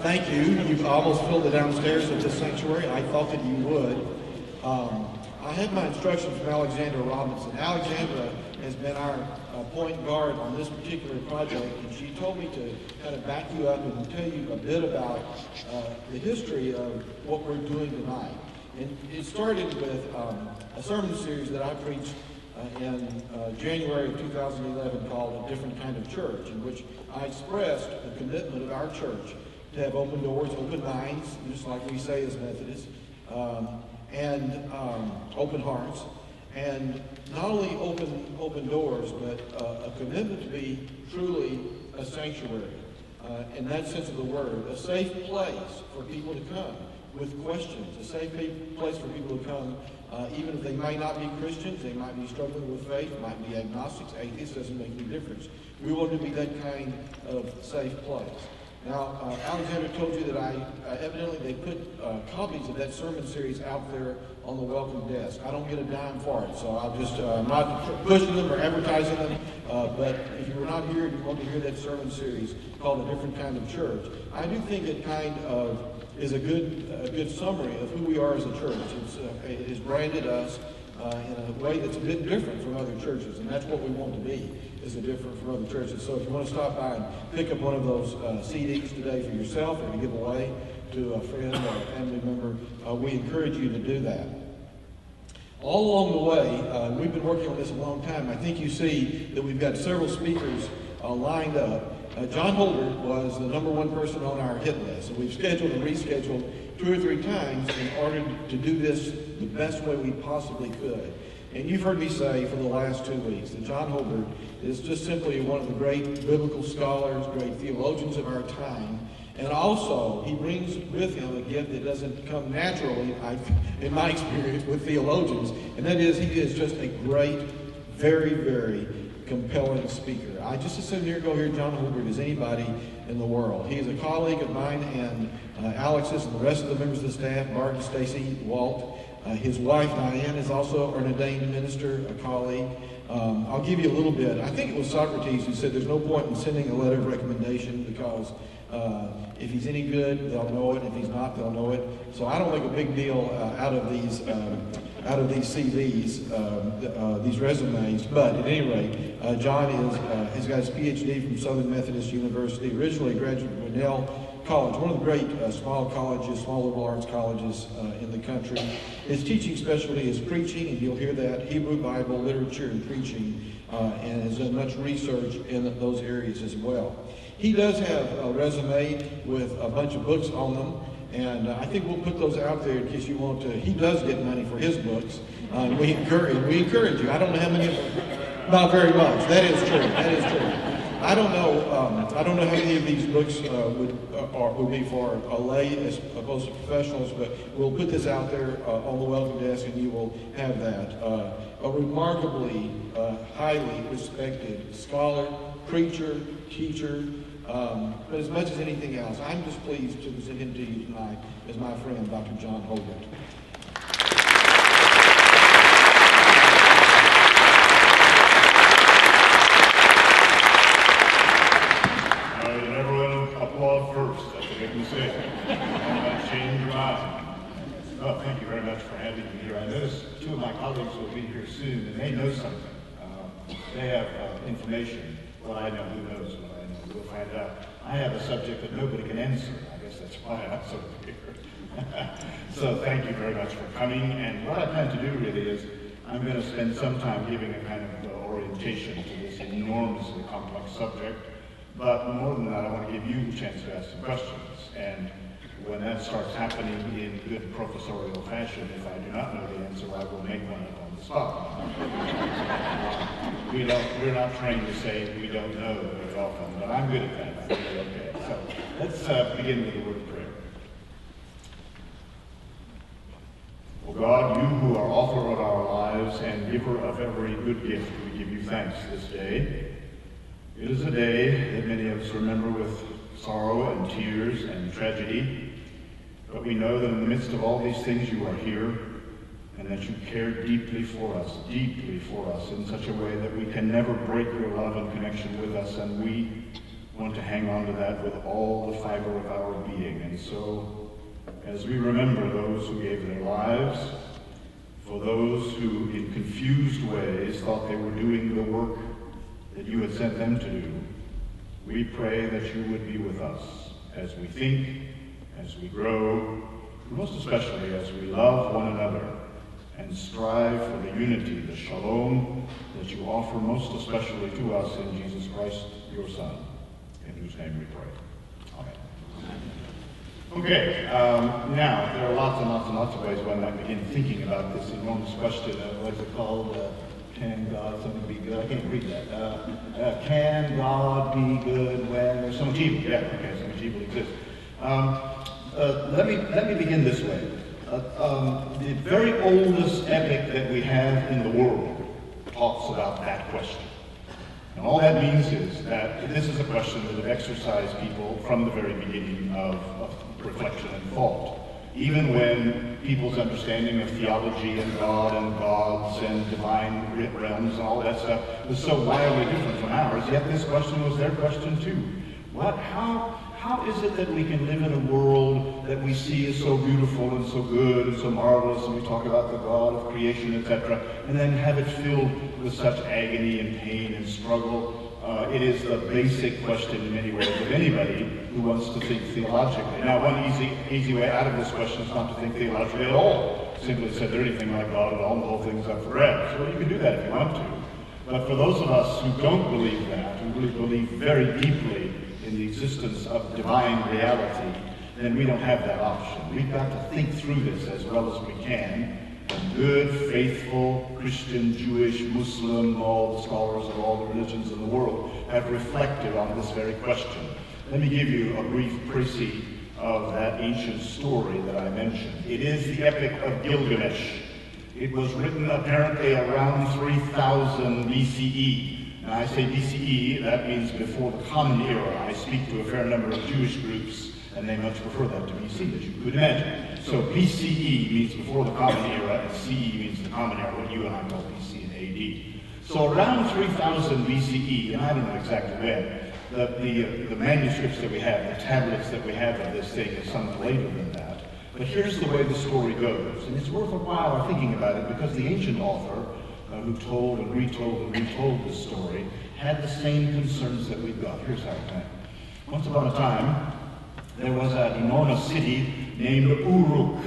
Thank you. You've almost filled the downstairs of this sanctuary. I thought that you would. I had my instructions from Alexandra Robinson. Alexandra has been our point guard on this particular project, and she told me to kind of back you up and tell you a bit about the history of what we're doing tonight. And it started with a sermon series that I preached in January of 2011 called A Different Kind of Church, in which I expressed the commitment of our church to have open doors, open minds, just like we say as Methodists, and open hearts, and not only open doors, but a commitment to be truly a sanctuary, in that sense of the word, a safe place for people to come with questions, a safe place for people to come, even if they might not be Christians, they might be struggling with faith, might be agnostics, atheists, doesn't make any difference. We want to be that kind of safe place. Now, Alexander told you that evidently they put copies of that sermon series out there on the welcome desk. I don't get a dime for it, so I'll just, I'm not pushing them or advertising them, but if you were not here and you want to hear that sermon series called A Different Kind of Church, I do think it kind of is a good summary of who we are as a church. It has branded us in a way that's a bit different from other churches, and that's what we want to be, is different from other churches. So if you want to stop by and pick up one of those CDs today for yourself or to give away to a friend or a family member, we encourage you to do that. All along the way, we've been working on this a long time. I think you see that we've got several speakers lined up. John Holbert was the #1 person on our hit list, so we've scheduled and rescheduled 2 or 3 times in order to do this the best way we possibly could. And you've heard me say for the last 2 weeks that John Holbert is just simply one of the great biblical scholars, great theologians of our time. And also, he brings with him a gift that doesn't come naturally, in my experience, with theologians. And that is, he is just a great, very, very compelling speaker. I just as soon go hear John Holbert as anybody in the world. He is a colleague of mine and Alex's and the rest of the members of the staff, Martin, Stacy, Walt. His wife, Diane, is also an ordained minister, a colleague. I'll give you a little bit. I think it was Socrates who said there's no point in sending a letter of recommendation because if he's any good, they'll know it. If he's not, they'll know it. So I don't make a big deal out of these CVs, these resumes. But at any rate, John has got his PhD from Southern Methodist University, originally a graduate from Cornell College, one of the great small liberal arts colleges in the country. His teaching specialty is preaching, and you'll hear that, Hebrew Bible, literature, and preaching, and has done much research in those areas as well. He does have a resume with a bunch of books on them, and I think we'll put those out there in case you want to. He does get money for his books. We encourage you. I don't know how many of them. Not very much. That is true. That is true. I don't know how many of these books would be for a lay as opposed to professionals, but we'll put this out there on the welcome desk, and you will have that. A remarkably highly respected scholar, preacher, teacher, but as much as anything else, I'm just pleased to present him to you tonight as my friend, Dr. John Holbert. First, that's a big mistake. Change your mind. Oh, thank you very much for having me here. I notice 2 of my colleagues will be here soon, and they know something. They have information. What I know, who knows what I know. We'll find out. I have a subject that nobody can answer. I guess that's why I'm so here. So thank you very much for coming. And what I plan to do really is I'm going to spend some time giving a kind of orientation to this enormously complex subject. But more than that, I want to give you a chance to ask some questions. And when that starts happening in good professorial fashion, if I do not know the answer, I will make one up on the spot. We're not trained to say we don't know very often, but I'm good at that. I think we're okay. So let's begin with a word of prayer. Oh God, you who are author of our lives and giver of every good gift, we give you thanks this day. It is a day that many of us remember with sorrow and tears and tragedy, but we know that in the midst of all these things you are here, and that you care deeply for us in such a way that we can never break your love and connection with us, and we want to hang on to that with all the fiber of our being. And so, as we remember those who gave their lives, for those who in confused ways thought they were doing the work that you had sent them to do, we pray that you would be with us as we think, as we grow, most especially as we love one another and strive for the unity, the shalom that you offer most especially to us in Jesus Christ, your Son, in whose name we pray. Amen. Okay, now there are lots and lots and lots of ways one might begin thinking about this enormous question of what is it called? Can God something be good? I can't read that. Can God be good when there's so much evil? Yeah, okay, so much evil exists. Let me begin this way. The very oldest epic that we have in the world talks about that question. And all that means is that this is a question that has exercised people from the very beginning of reflection and thought. Even when people's understanding of theology and God and gods and divine realms and all that stuff was so wildly different from ours, yet this question was their question too. How is it that we can live in a world that we see as so beautiful and so good and so marvelous, and we talk about the God of creation, etc., and then have it filled with such agony and pain and struggle? It is the basic question in many ways of anybody who wants to think theologically. Now, one easy way out of this question is not to think theologically at all. Simply said, there anything like God at all, and the whole thing's up for grabs. Well, you can do that if you want to. But for those of us who don't believe that, who really believe very deeply in the existence of divine reality, then we don't have that option. We've got to think through this as well as we can. And good, faithful, Christian, Jewish, Muslim, all the scholars of all the religions in the world have reflected on this very question. Let me give you a brief précis of that ancient story that I mentioned. It is the Epic of Gilgamesh. It was written apparently around 3000 BCE. Now I say BCE, that means before the Common Era. I speak to a fair number of Jewish groups, and they much prefer that to BC, as you could imagine. So BCE means before the Common Era, and CE means the Common Era, what you and I call BC and AD. So around 3000 BCE, and I don't know exactly when, the manuscripts that we have, the tablets that we have of this thing is somewhat later than that. But here's the way the story goes, and it's worth a while thinking about it because the ancient author who told and retold this story had the same concerns that we've got. Here's how it went. Once upon a time, there was an enormous city named Uruk,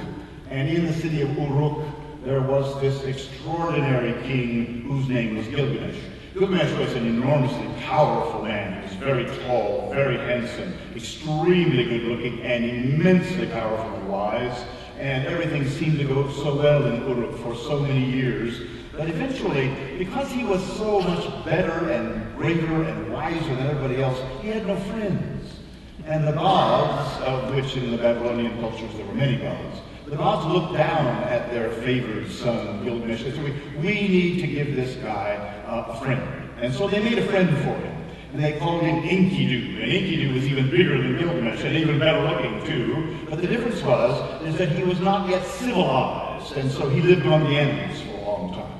and in the city of Uruk, there was this extraordinary king whose name was Gilgamesh. Gilgamesh was an enormously powerful man. He was very tall, very handsome, extremely good-looking, and immensely powerful and wise, and everything seemed to go so well in Uruk for so many years. But eventually, because he was so much better and greater and wiser than everybody else, he had no friends. And the gods, of which in the Babylonian cultures there were many gods, the gods looked down at their favored son, Gilgamesh, and said, we need to give this guy a friend. And so they made a friend for him. And they called him Enkidu. And Enkidu was even bigger than Gilgamesh and even better looking too. But the difference is that he was not yet civilized. And so he lived among the animals for a long time.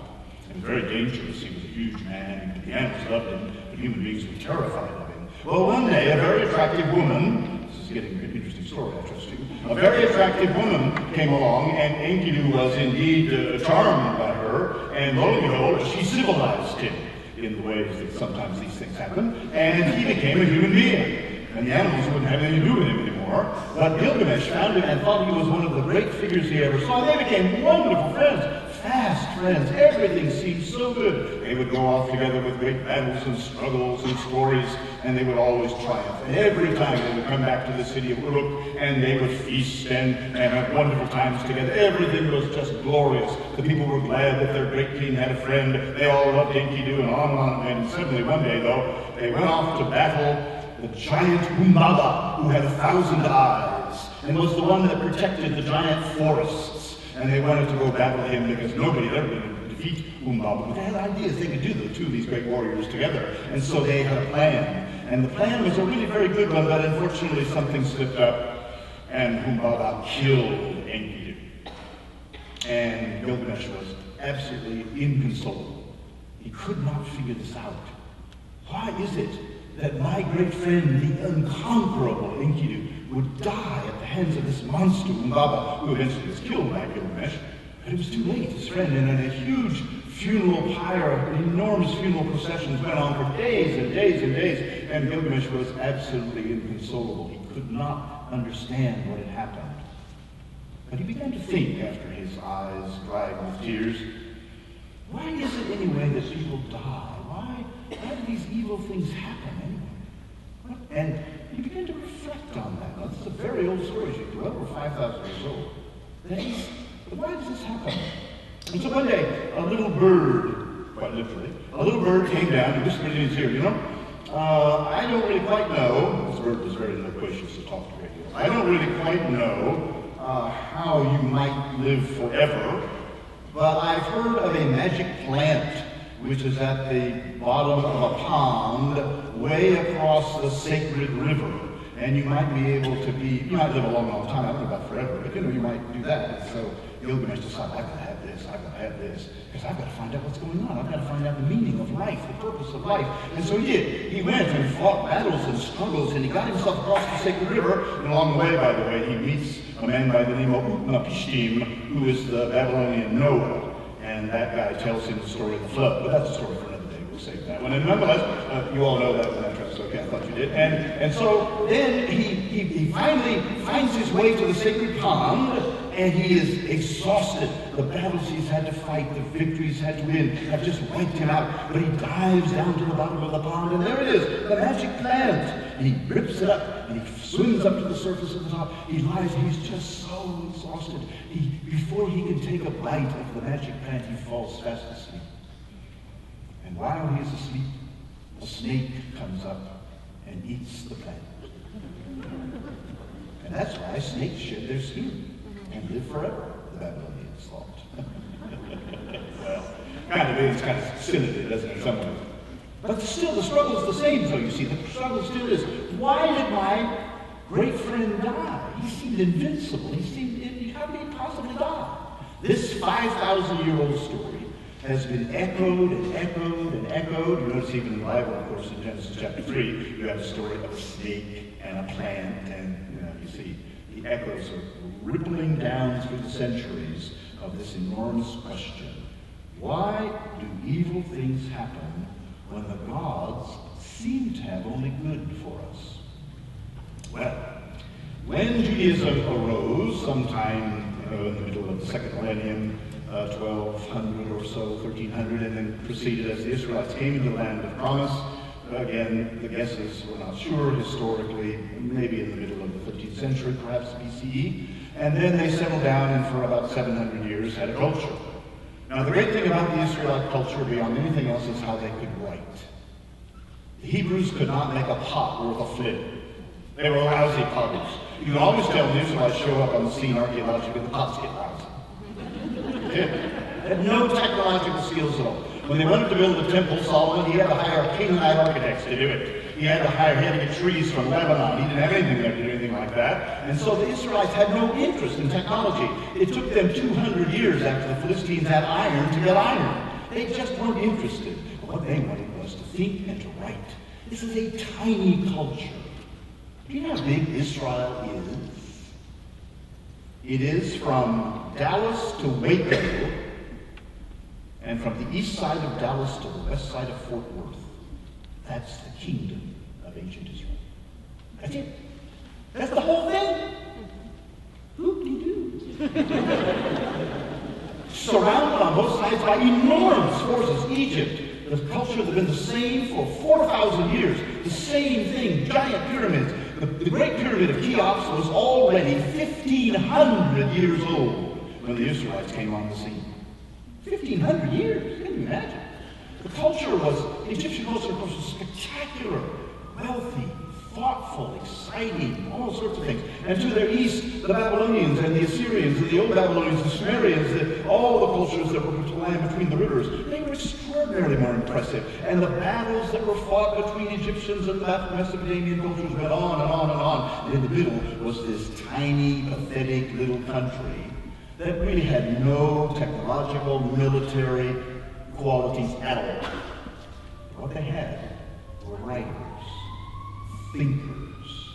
And very dangerous. He was a huge man. The animals loved him, but human beings were terrified of him. Well, one day, a very attractive woman, this is getting an interesting story, I trust you, a very attractive woman came along, and Enkidu was indeed charmed by her, and lo and behold, she civilized him in the ways that sometimes these things happen, and he became a human being. And the animals wouldn't have anything to do with him anymore. But Gilgamesh found him and thought he was one of the great figures he ever saw. They became wonderful friends, fast friends. Everything seemed so good. They would go off together with great battles and struggles and stories, and they would always triumph. And every time they would come back to the city of Uruk, and they would feast and have wonderful times together. Everything was just glorious. The people were glad that their great king had a friend. They all loved Enkidu and on and on. And suddenly one day, though, they went off to battle the giant Humbaba, who had 1,000 eyes, and was the one that protected the giant forests. And they wanted to go battle him because nobody had ever been able to defeat Humbaba. But they had ideas they could do the two of these great warriors together. And so they had a plan. And the plan was a really very good one, but unfortunately something slipped up, and Humbaba killed Enkidu. And Gilgamesh was absolutely inconsolable. He could not figure this out. Why is it that my great friend, the unconquerable Enkidu, would die at the hands of this monster Umbaba, who eventually was killed by Gilgamesh. But it was too late. His friend, and a huge funeral pyre, enormous funeral processions went on for days and days and days, and Gilgamesh was absolutely inconsolable. He could not understand what had happened. But he began to think after his eyes dried with tears, why is it anyway that people die? Why do these evil things happen anyway? And he began to reflect on that. Now, this is a very old story. She's well over 5,000 years old. But why does this happen? And so one day, a little bird, quite literally, a little bird came down and whispered in his ear, I don't really quite know, this bird was very loquacious to talk to radio, I don't really quite know how you might live forever, but I've heard of a magic plant which is at the bottom of a pond way across the sacred river. And you might be able to you might live a long, long time, I don't know about forever, but you might do that. And so Gilgamesh decided, I've got to have this, because I've got to find out what's going on. I've got to find out the meaning of life, the purpose of life. And so he did. He went and fought battles and struggles, and he got himself across the sacred river. And along the way, by the way, he meets a man by the name of Utnapishtim, who is the Babylonian Noah. And that guy tells him the story of the flood. But that's a story for another day. We'll save that one. And nonetheless, you all know that when I tried to, okay, I thought you did. And so then he finally finds his way to the sacred pond, and he is exhausted. The battles he's had to fight, the victories he's had to win, have just wiped him out. But he dives down to the bottom of the pond, and there it is, the magic plant. And he rips it up, and he swims up to the surface of the top. He lies, and he's just so exhausted. Before he can take a bite of the magic plant, he falls fast asleep. And while he is asleep, a snake comes up and eats the plant. And that's why snakes shed their skin and live forever, the Babylonians thought. Well, it's kind of silly, doesn't it, in some ways? But still, the struggle is the same, so you see. The struggle still is, why did my great friend die? He seemed invincible. How did he possibly die? This 5,000-year-old story has been echoed and echoed and echoed. You notice even in the Bible, of course, in Genesis chapter 3, you have a story of a snake and a plant, and you see the echoes are rippling down through the centuries of this enormous question. Why do evil things happen when the gods seem to have only good for us? Well, when Judaism arose sometime in the middle of the second millennium, 1200 or so, 1300, and then proceeded as the Israelites came into the land of promise. Again, the guesses were not sure historically, maybe in the middle of the 15th century, perhaps BCE. And then they settled down and for about 700 years had a culture. Now, the great thing about the Israelite culture, beyond anything else, is how they could write. The Hebrews could not make a pot worth a flint. They were lousy potters. You can always tell when the Israelites show up on the scene archaeologically, the pots get lousy. They had no technological skills at all. When they wanted to build the temple, Solomon, he had to hire Canaanite architects to do it. He had to get trees from Lebanon. He didn't have anything there to do anything like that. And so the Israelites had no interest in technology. It took them 200 years after the Philistines had iron to get iron. They just weren't interested. But what they wanted was to think and to write. This is a tiny culture. Do you know how big Israel is? It is from Dallas to Waco, and from the east side of Dallas to the west side of Fort Worth. That's the kingdom of ancient Israel. That's it. That's the whole thing. Whoop-de-doo. Surrounded on both sides by enormous forces. Egypt, the culture that had been the same for 4,000 years. The same thing, giant pyramids. The Great Pyramid of Cheops was already 1,500 years old when the Israelites came on the scene. 1,500 years, can you imagine? The Egyptian culture, of course, was spectacular, wealthy, thoughtful, exciting, all sorts of things. And to their east, the Babylonians and the Assyrians and the old Babylonians, the Sumerians, all the cultures that were to land between the rivers, they were extraordinarily more impressive. And the battles that were fought between Egyptians and Mesopotamian cultures went on and on and on. And in the middle was this tiny, pathetic little country that really had no technological, military qualities at all. What they had were writers. thinkers.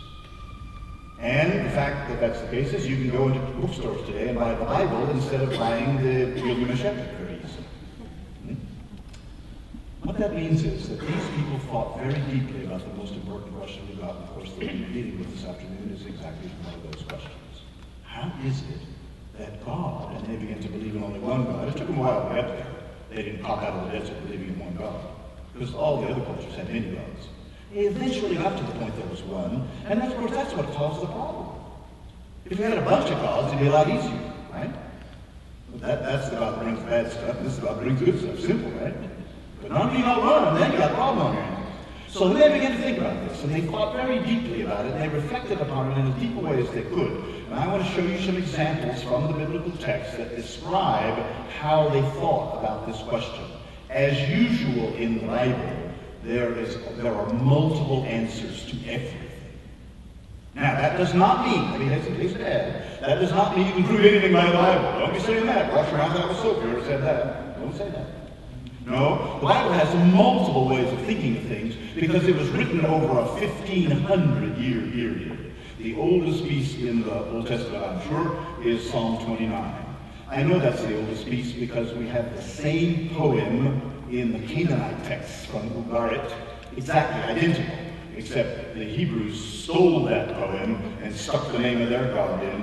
And the fact that that's the case is you can go into bookstores today and buy the Bible instead of buying the Gilgamesh epic very easily. What that means is that these people thought very deeply about the most important question we got, and of course, that we're dealing with this afternoon is exactly one of those questions. How is it that God, and they began to believe in only one God? It took them a while to get there. They didn't pop out of the desert believing in one God, because all the other cultures had many gods. They eventually got to the point there was one, and of course, that's what caused the problem. If we had a bunch of gods, it'd be a lot easier, right? That's the God that brings bad stuff, and this is the God that brings good stuff. Simple, right? But not you got one, and then you got a problem on your hands. So then they began to think about this, and they thought very deeply about it, and they reflected upon it in as deep a way as they could. And I want to show you some examples from the biblical text that describe how they thought about this question. As usual in the Bible, there are multiple answers to everything. Now, that does not mean, I mean, it's bad, that does not mean you can prove anything by the Bible. Don't be saying that. Wash your hands out with soap. You ever said that? Don't say that. No, the Bible has multiple ways of thinking of things because it was written over a 1,500-year period. The oldest piece in the Old Testament, I'm sure, is Psalm 29. I know that's the oldest piece because we have the same poem in the Canaanite texts from Ugarit, exactly identical, except the Hebrews stole that poem and stuck the name of their god in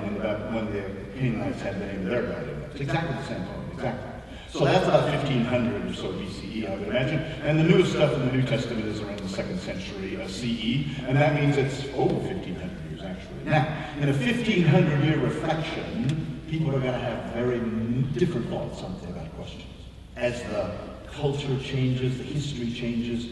when the Canaanites had the name of their god in. It's exactly the same poem, exactly. So that's about 1500 or so BCE, I would imagine. And the newest stuff in the New Testament is around the 2nd century CE, and that means it's over 1500 years, actually. Now, in a 1500-year reflection, people are going to have very different thoughts about questions. As the culture changes, the history changes,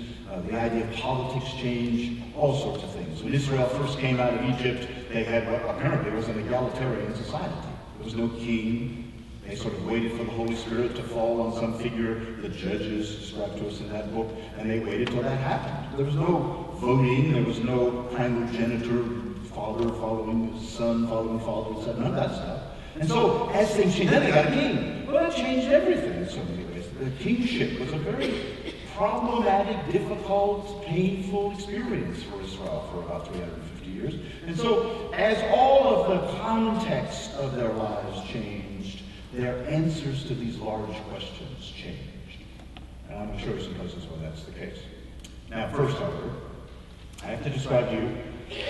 the idea of politics change, all sorts of things. When Israel first came out of Egypt, they had what apparently was an egalitarian society. There was no king. They sort of waited for the Holy Spirit to fall on some figure, the judges described to us in that book, and they waited till that happened. There was no voting, there was no primogeniture, father following his son, following father, etc. None of that stuff. And so, as things changed, then they got a king. Well, that changed everything in so many ways. The kingship was a very problematic, difficult, painful experience for Israel for about 350 years. And so, as all of the context of their lives changed, their answers to these large questions changed. And I'm going to show you some places where that's the case. Now, first, however, I have to describe to you,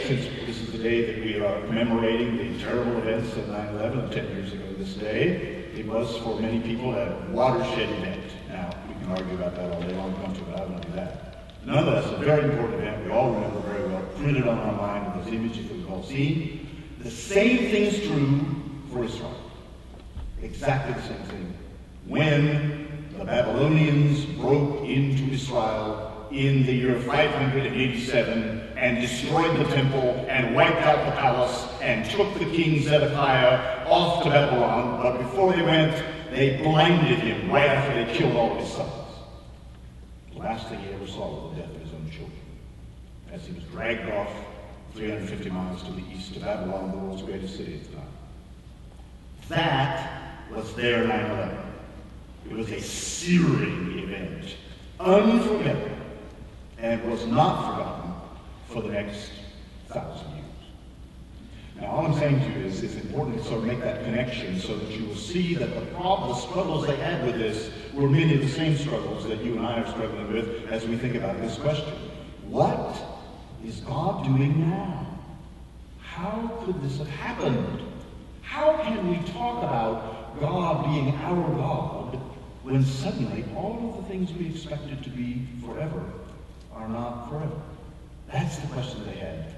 since this is the day that we are commemorating the terrible events of 9/11, 10 years ago this day, it was for many people a watershed event. Now, we can argue about that all day long, but I won't do that. Nonetheless, a very important event we all remember very well, printed on our mind with those images that we've all seen. The same thing is true for Israel. Exactly the same thing. When the Babylonians broke into Israel in the year 587 and destroyed the temple and wiped out the palace and took the king Zedekiah off to Babylon, but before they went, they blinded him right after they killed all of his sons. The last thing he ever saw was the death of his own children, as he was dragged off 350 miles to the east of Babylon, the world's greatest city at the time. That was their 9/11. It was a searing event, unforgettable, and was not forgotten for the next 1,000 years. Now, all I'm saying to you is it's important to sort of make that connection so that you will see that the struggles they had with this were many of the same struggles that you and I are struggling with as we think about this question. What is God doing now? How could this have happened? How can we talk about God being our God when suddenly all of the things we expected to be forever are not forever? That's the question they had.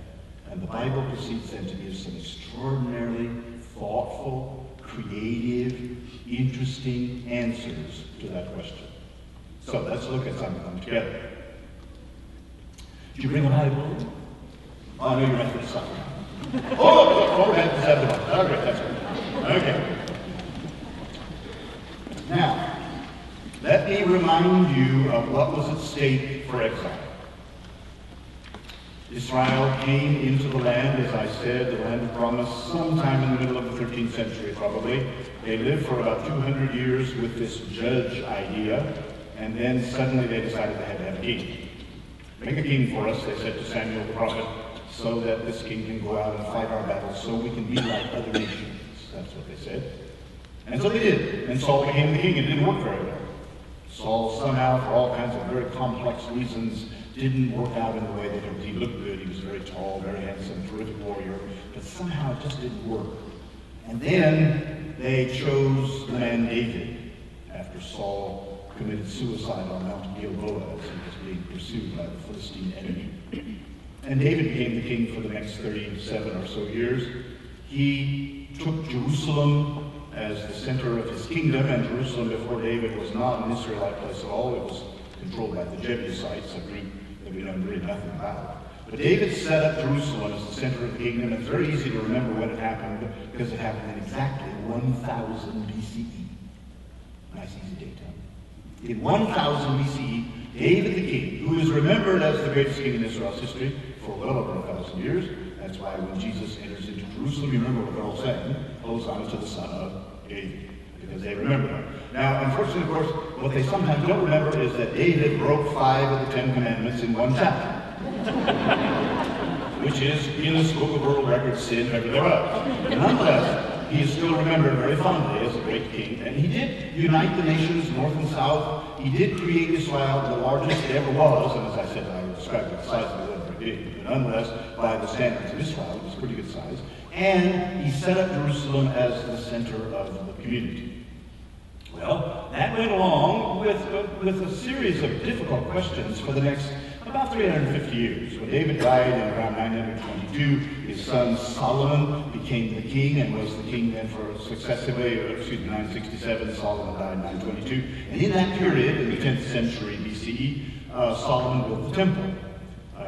And the Bible proceeds then to give some extraordinarily thoughtful, creative, interesting answers to that question. So let's look at some of them together. Did you bring a Bible? Oh, I know you're ready for the supper. Oh, that's the one. Oh, great, that's good. Okay. Now, let me remind you of what was at stake for exile. Israel came into the land, as I said, the land of promise, sometime in the middle of the 13th century, probably. They lived for about 200 years with this judge idea, and then suddenly they decided they had to have a king. Make a king for us, they said to Samuel the prophet, so that this king can go out and fight our battles so we can be like other nations. That's what they said. And so they did. And Saul became the king. It didn't work very well. Saul somehow, for all kinds of very complex reasons, didn't work out in the way that he looked good. He was very tall, very handsome, terrific warrior, but somehow it just didn't work. And then they chose the man David after Saul committed suicide on Mount Gilboa as he was being pursued by the Philistine enemy. And David became the king for the next 37 or so years. He took Jerusalem as the center of his kingdom, and Jerusalem before David was not an Israelite place at all. It was controlled by the Jebusites, a group that we know really nothing about. But David set up Jerusalem as the center of the kingdom, and it's very easy to remember when it happened because it happened in exactly 1000 BCE. Nice easy date, huh? In 1000 BCE, David the king, who is remembered as the greatest king in Israel's history for well over 1,000 years. That's why when Jesus enters into Jerusalem, you remember what they're all saying, Hosanna to the Son of David, because they remember him. Now, unfortunately, of course, what they sometimes don't remember is that David broke 5 of the 10 commandments in one chapter, which is Guinness Book of World Records sin ever thereof. Nonetheless, he is still remembered very fondly as a great king, and he did unite the nations north and south. He did create Israel, the largest it ever was, and as I said, I described the size of it wasn't very big, but nonetheless, by the standards of Israel, it was pretty good size. And he set up Jerusalem as the center of the community. Well, that went along with a series of difficult questions for the next about 350 years. When David died in around 922, his son Solomon became the king and was the king then for successively, 967, Solomon died in 922. And in that period, in the 10th century BCE, Solomon built the temple.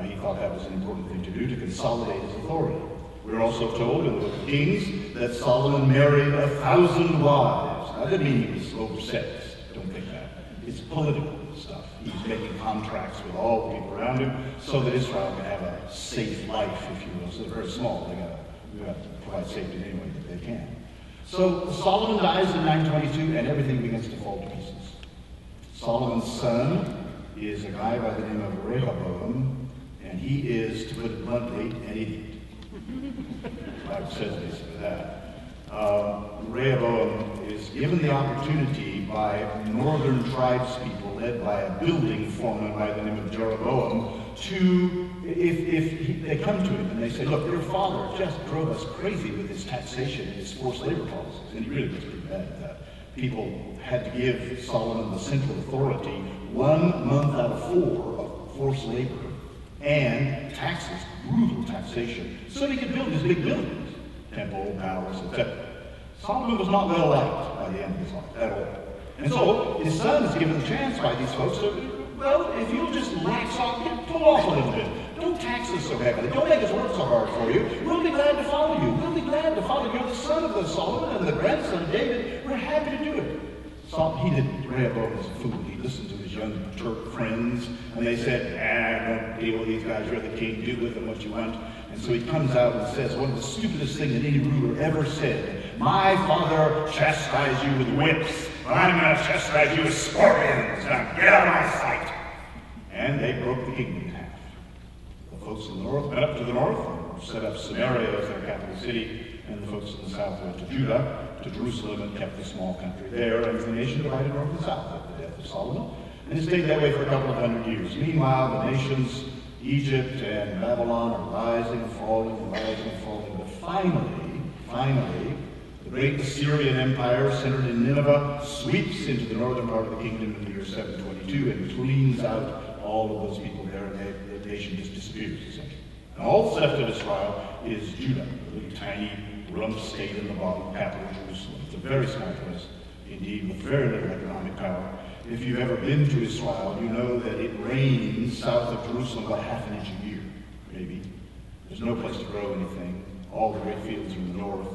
He thought that was an important thing to do, to consolidate his authority. We're also told in the book of Kings that Solomon married 1,000 wives. Now, that doesn't mean he was oversexed. Don't think that. It's political stuff. He's making contracts with all the people around him so that Israel can have a safe life, if you will. So they're very small. They got to provide safety in any way that they can. So Solomon dies in 922, and everything begins to fall to pieces. Solomon's son is a guy by the name of Rehoboam, and he is, to put it bluntly, an idiot. The Bible says basically that. Rehoboam is given the opportunity by northern tribespeople led by a building foreman by the name of Jeroboam to, if they come to him and they say, look, your father just drove us crazy with his taxation and his forced labor policies. And he really was pretty bad at that. People had to give Solomon the central authority 1 month out of 4 of forced labor and taxes, brutal taxation, so he could build his big buildings, temple, palace, etc. Solomon was not well liked by the end of his life at all. And so his son is given the chance by these folks to, well, if you'll just lax off, pull off a little bit. Don't tax us so heavily. Don't make us work so hard for you. We'll be glad to follow you. We'll be glad to follow you. You're the son of the Solomon and the grandson of David. We're happy to do it. He didn't. Rehoboam was a fool. He listened to his young Turk friends, and they said, don't deal with these guys. You're the king. Do with them what you want. And so he comes out and says one of the stupidest things that any ruler ever said. My father chastised you with whips, but I'm going to chastise you with scorpions. Now get out of my sight. And they broke the kingdom in half. The folks in the north went up to the north and set up Samaria as their capital city, and the folks in the south went to Judah, to Jerusalem, and kept the small country there, and the nation divided north and south at the death of Solomon. And it stayed that way for a couple of hundred years. Meanwhile, the nations, Egypt and Babylon, are rising and falling and rising and falling. But finally, the great Assyrian Empire, centered in Nineveh, sweeps into the northern part of the kingdom in the year 722 and cleans out all of those people there, and the nation just disappears, essentially. And all that's left of Israel is Judah, a little tiny rump state in the bottom, capital Jerusalem. It's a very small place, indeed, with very little economic power. If you've ever been to Israel, you know that it rains south of Jerusalem about half an inch a year, maybe. There's no place to grow anything. All the great fields are in the north.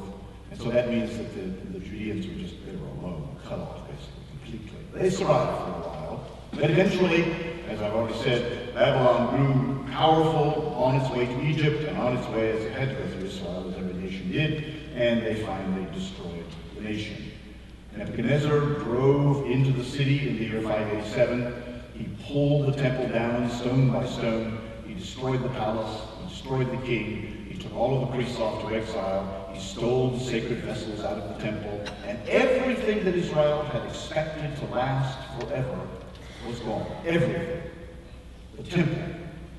And so that means that the Judeans they were alone, cut off, basically, completely. They survived for a while. But eventually, as I've already said, Babylon grew powerful on its way to Egypt and on its way as it had to go through Israel, as every nation did, and they finally destroyed the nation. Nebuchadnezzar drove into the city in the year 587. He pulled the temple down stone by stone. He destroyed the palace. He destroyed the king, he took all of the priests off to exile, he stole the sacred vessels out of the temple, and everything that Israel had expected to last forever was gone. Everything. The temple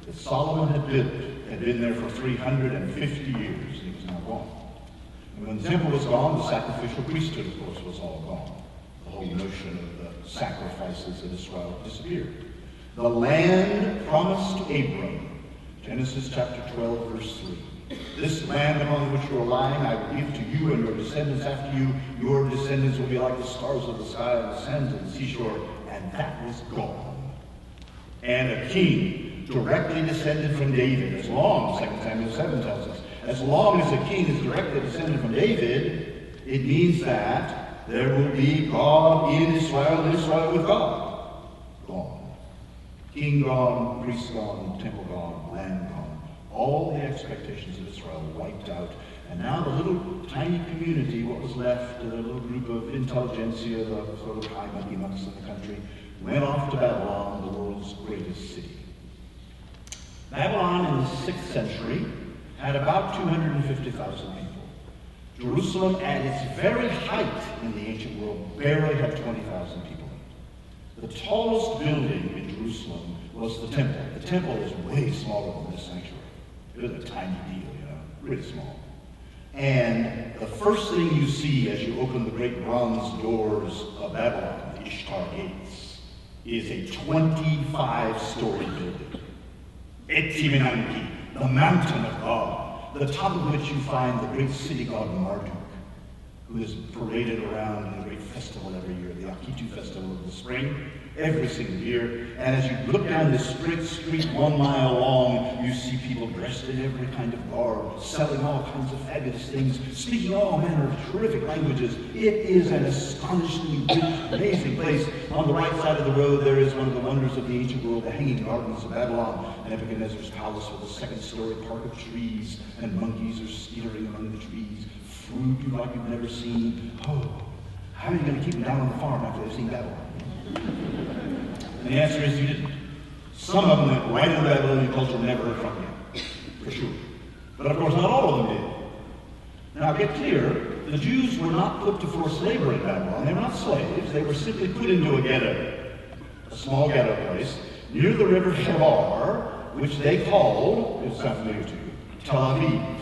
that Solomon had built had been there for 350 years, and it was now gone. And when the temple was gone, the sacrificial priesthood, of course, was all gone. The whole notion of the sacrifices in Israel disappeared. The land promised to Abram, Genesis chapter 12, verse 3. This land upon which you are lying, I will give to you and your descendants after you. Your descendants will be like the stars of the sky and the sands of the seashore. And that was gone. And a king directly descended from David, as long, 2 Samuel 7 tells us, as long as a king is directly descended from David, it means that there will be God in Israel and Israel with God. Gone. King gone, priest gone, temple gone, land gone. All the expectations of Israel wiped out. And now the little tiny community, what was left, the little group of intelligentsia, the sort of high monks in the country, went off to Babylon, the world's greatest city. Babylon in the 6th century had about 250,000 people. Jerusalem, at its very height in the ancient world, barely had 20,000 people. The tallest building in Jerusalem was the temple. The temple is way smaller than this sanctuary. It was a tiny deal, really small. And the first thing you see as you open the great bronze doors of Babylon, the Ishtar Gates, is a 25-story building. Etzimenanki, the mountain of God, the top of which you find the great city god Marduk, who is paraded around in a great festival every year, the Akitu festival of the spring, every single year. And as you look down this street 1 mile long, you see people dressed in every kind of garb, selling all kinds of fabulous things, speaking all manner of terrific languages. It is an astonishingly rich, amazing place. On the right side of the road, there is one of the wonders of the ancient world, the Hanging Gardens of Babylon, Nebuchadnezzar's palace with a second-story park of trees, and monkeys are skittering among the trees, fruit like you've never seen. Oh, how are you going to keep them down on the farm after they've seen Babylon? And the answer is you didn't. Some of them went right into Babylonian culture and never heard from you, for sure. But of course, not all of them did. Now get clear, the Jews were not put to forced labor in Babylon. They were not slaves. They were simply put into a ghetto, a small ghetto place, near the river Shebar, which they called, it's not familiar to you, Tel Aviv.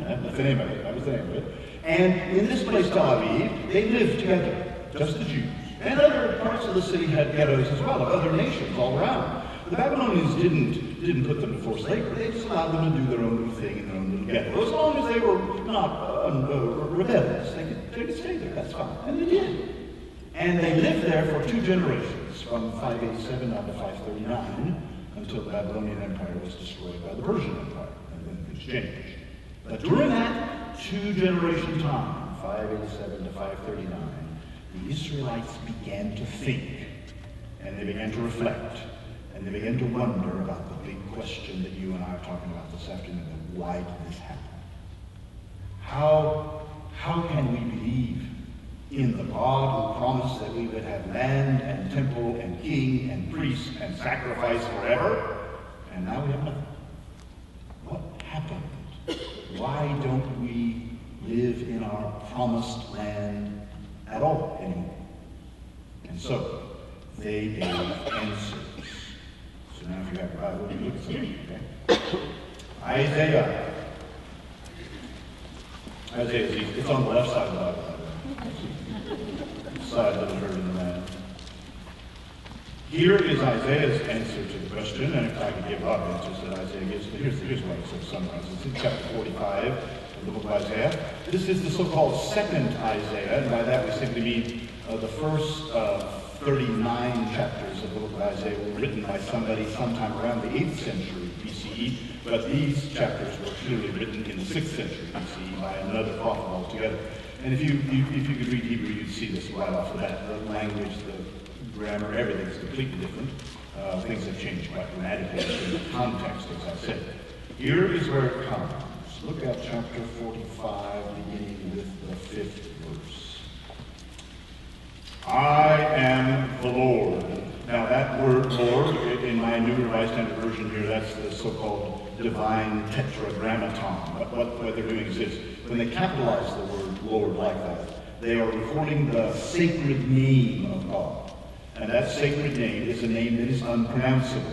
That's the name of it. That was the name of it. And in this place, Tel Aviv, they lived together, just the Jews. And other parts of the city had ghettos as well, of other nations all around. The Babylonians didn't put them to forced labor. They just allowed them to do their own little thing in their own little ghetto. As long as they were not rebellious, they could stay there. That's fine. And they did. And they lived there for 2 generations, from 587 down to 539, until the Babylonian Empire was destroyed by the Persian Empire, and then things changed. But during that 2-generation time, 587 to 539, the Israelites began to think, and they began to reflect, and they began to wonder about the big question that you and I are talking about this afternoon, of why did this happen? How can we believe in the God who promised that we would have land and temple and king and priest and sacrifice forever, and now we have nothing? What happened? Why don't we live in our promised land at all anymore? And so they gave answers. So now if you have a Bible, you look at something, okay? Isaiah. It's on the left side of the Bible. Side that was heard in the land. Here is Isaiah's answer to the question, and if I could give our answers that Isaiah gives, here's what it says summarized. It's in chapter 45 of the book of Isaiah. This is the so-called second Isaiah, and by that we simply mean the first 39 chapters of the book of Isaiah were written by somebody sometime around the 8th century BCE, but these chapters were clearly written in the 6th century BCE by another prophet altogether. And if you could read Hebrew, you'd see this right off the bat. The language, the grammar, everything's completely different. Things have changed quite dramatically in the context, as I said. Here is where it comes. Look at chapter 45, beginning with the 5th verse. I am the Lord. Now that word Lord, in my New Revised Standard Version here, that's the so-called divine tetragrammaton. What they're doing is this. When they capitalize the word Lord like that, they are recording the sacred name of God. And that sacred name is a name that is unpronounceable.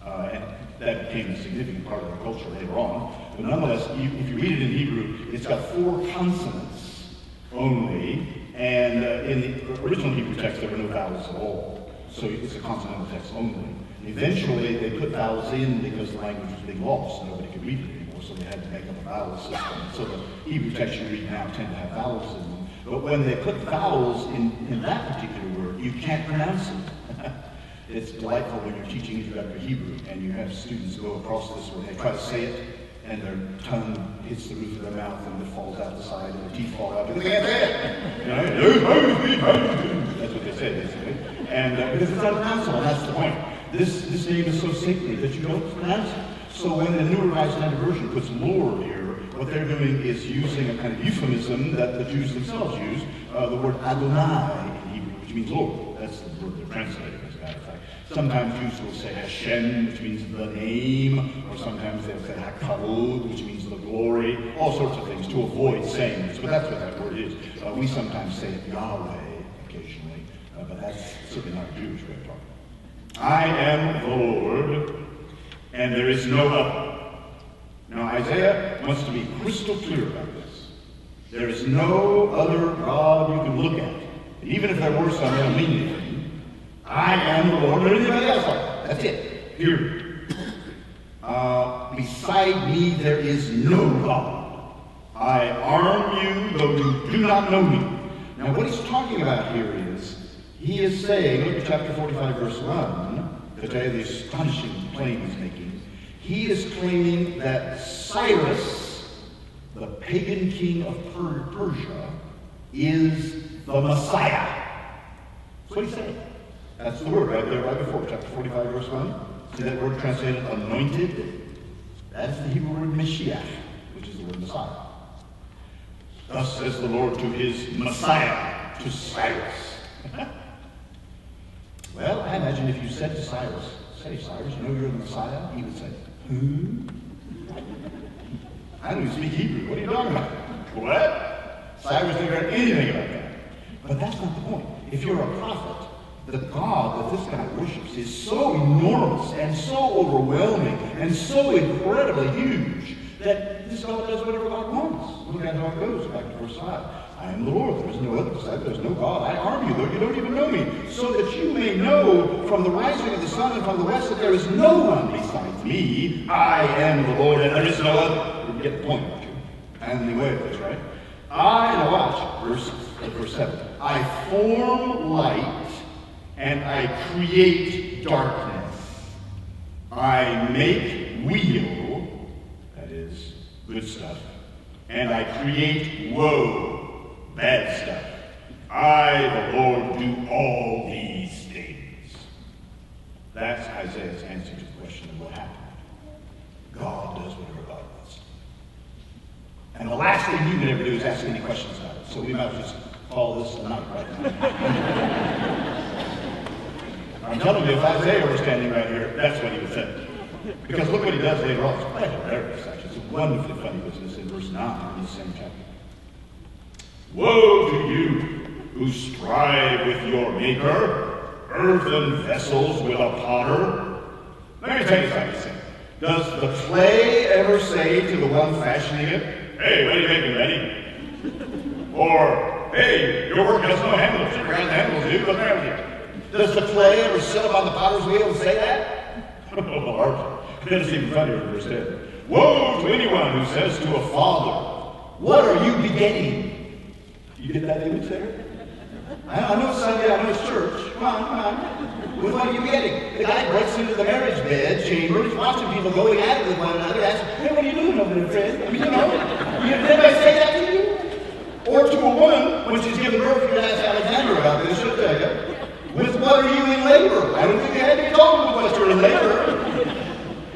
And that became a significant part of their culture later on. But nonetheless, if you read it in Hebrew, it's got 4 consonants only. And in the original Hebrew text, there were no vowels at all. So it's a consonantal text only. And eventually, they put vowels in because the language was being lost. Nobody could read it anymore, so they had to make up a vowel system. So the Hebrew texts you read now tend to have vowels in them. But when they put vowels in that particular word, you can't pronounce it. It's delightful when you're teaching introductory Hebrew and you have students go across this word. They try to say it, and their tongue hits the roof of their mouth and it falls out the side, and their teeth fall out because they can't say it. You know, that's what they say, basically. And because it's unpronounceable, that's the point. This name is so sacred that you don't pronounce it. So when the New Revised Standard Version puts Lord here, what they're doing is using a kind of euphemism that the Jews themselves use, the word Adonai in Hebrew, which means Lord. That's the word they're translating, as a matter of fact. Sometimes Jews will say Hashem, which means the name, or sometimes they'll say Hakavod, which means the glory, all sorts of things to avoid saying this, but that's what that word is. We sometimes say it Yahweh occasionally, but that's certainly not a Jewish way of talking. I am the Lord, and there is no other. Now Isaiah wants to be crystal clear about this. There is no other God you can look at. And even if there were some, they don't mean anything. I am the Lord, or anybody else like that. That's it. Period. Beside me there is no God. I arm you, though you do not know me. Now what he's talking about here is, he is saying, look at chapter 45, verse 1, to tell you the astonishing claim he's making. He is claiming that Cyrus, the pagan king of Persia, is the Messiah. That's what he's saying. That's the word right there, right before, chapter 45, verse 1. See that word translated anointed? That's the Hebrew word Mashiach, which is the word Messiah. Thus says the Lord to his Messiah, to Cyrus. Well, I imagine if you said to Cyrus, say, Cyrus, you know you're the Messiah? He would say, who? I don't even speak Hebrew. What are you talking about? What? Cyrus didn't hear anything about that. But that's not the point. If you're a prophet, the God that this guy worships is so enormous and so overwhelming and so incredibly huge that this God does whatever God wants. Look at how it goes back to verse 5. I am the Lord, there is no other beside, there is no God. I arm you, though you don't even know me, so that you may know from the rising of the sun and from the west that there is no one besides me. I am the Lord, and there is no other. You get the point, don't you? And the way of this, right? Now watch, verse 7. I form light, and I create darkness. I make weal, that is, good stuff, and I create woe, bad stuff. I, the Lord, do all these things. That's Isaiah's answer to the question of what happened. God does whatever God wants. And the last thing you can ever do is ask any questions about it. So we might just call this a night right now. I'm telling you, if Isaiah were standing right here, that's what he would say. Because look what he does later on. It's quite hilarious, actually. It's a wonderfully funny business in verse 9 in the same chapter. Woe to you who strive with your maker, earthen vessels with a potter. Let me tell you something. Does the clay ever say to the one fashioning it, hey, what are you making, Betty? Or, hey, your work has no handles. Your handles do, but there. Does the clay ever sit up on the potter's wheel and say that? Oh, hardly. Then it's even funnier in verse 10. Woe to anyone who says to a father, what are you begetting? You get that image there? I know it's Sunday, I know it's church. Come on. With what are you getting? The guy breaks into the marriage bed chamber, he's watching people going at it with one another, asks, hey, what are you doing over there, friend? I mean, you know, did anybody say that to you? Or to a woman, when she's giving birth, you ask Alexander about this, she'll tell you. With what are you in labor? I don't think you had to be told with what you're in labor.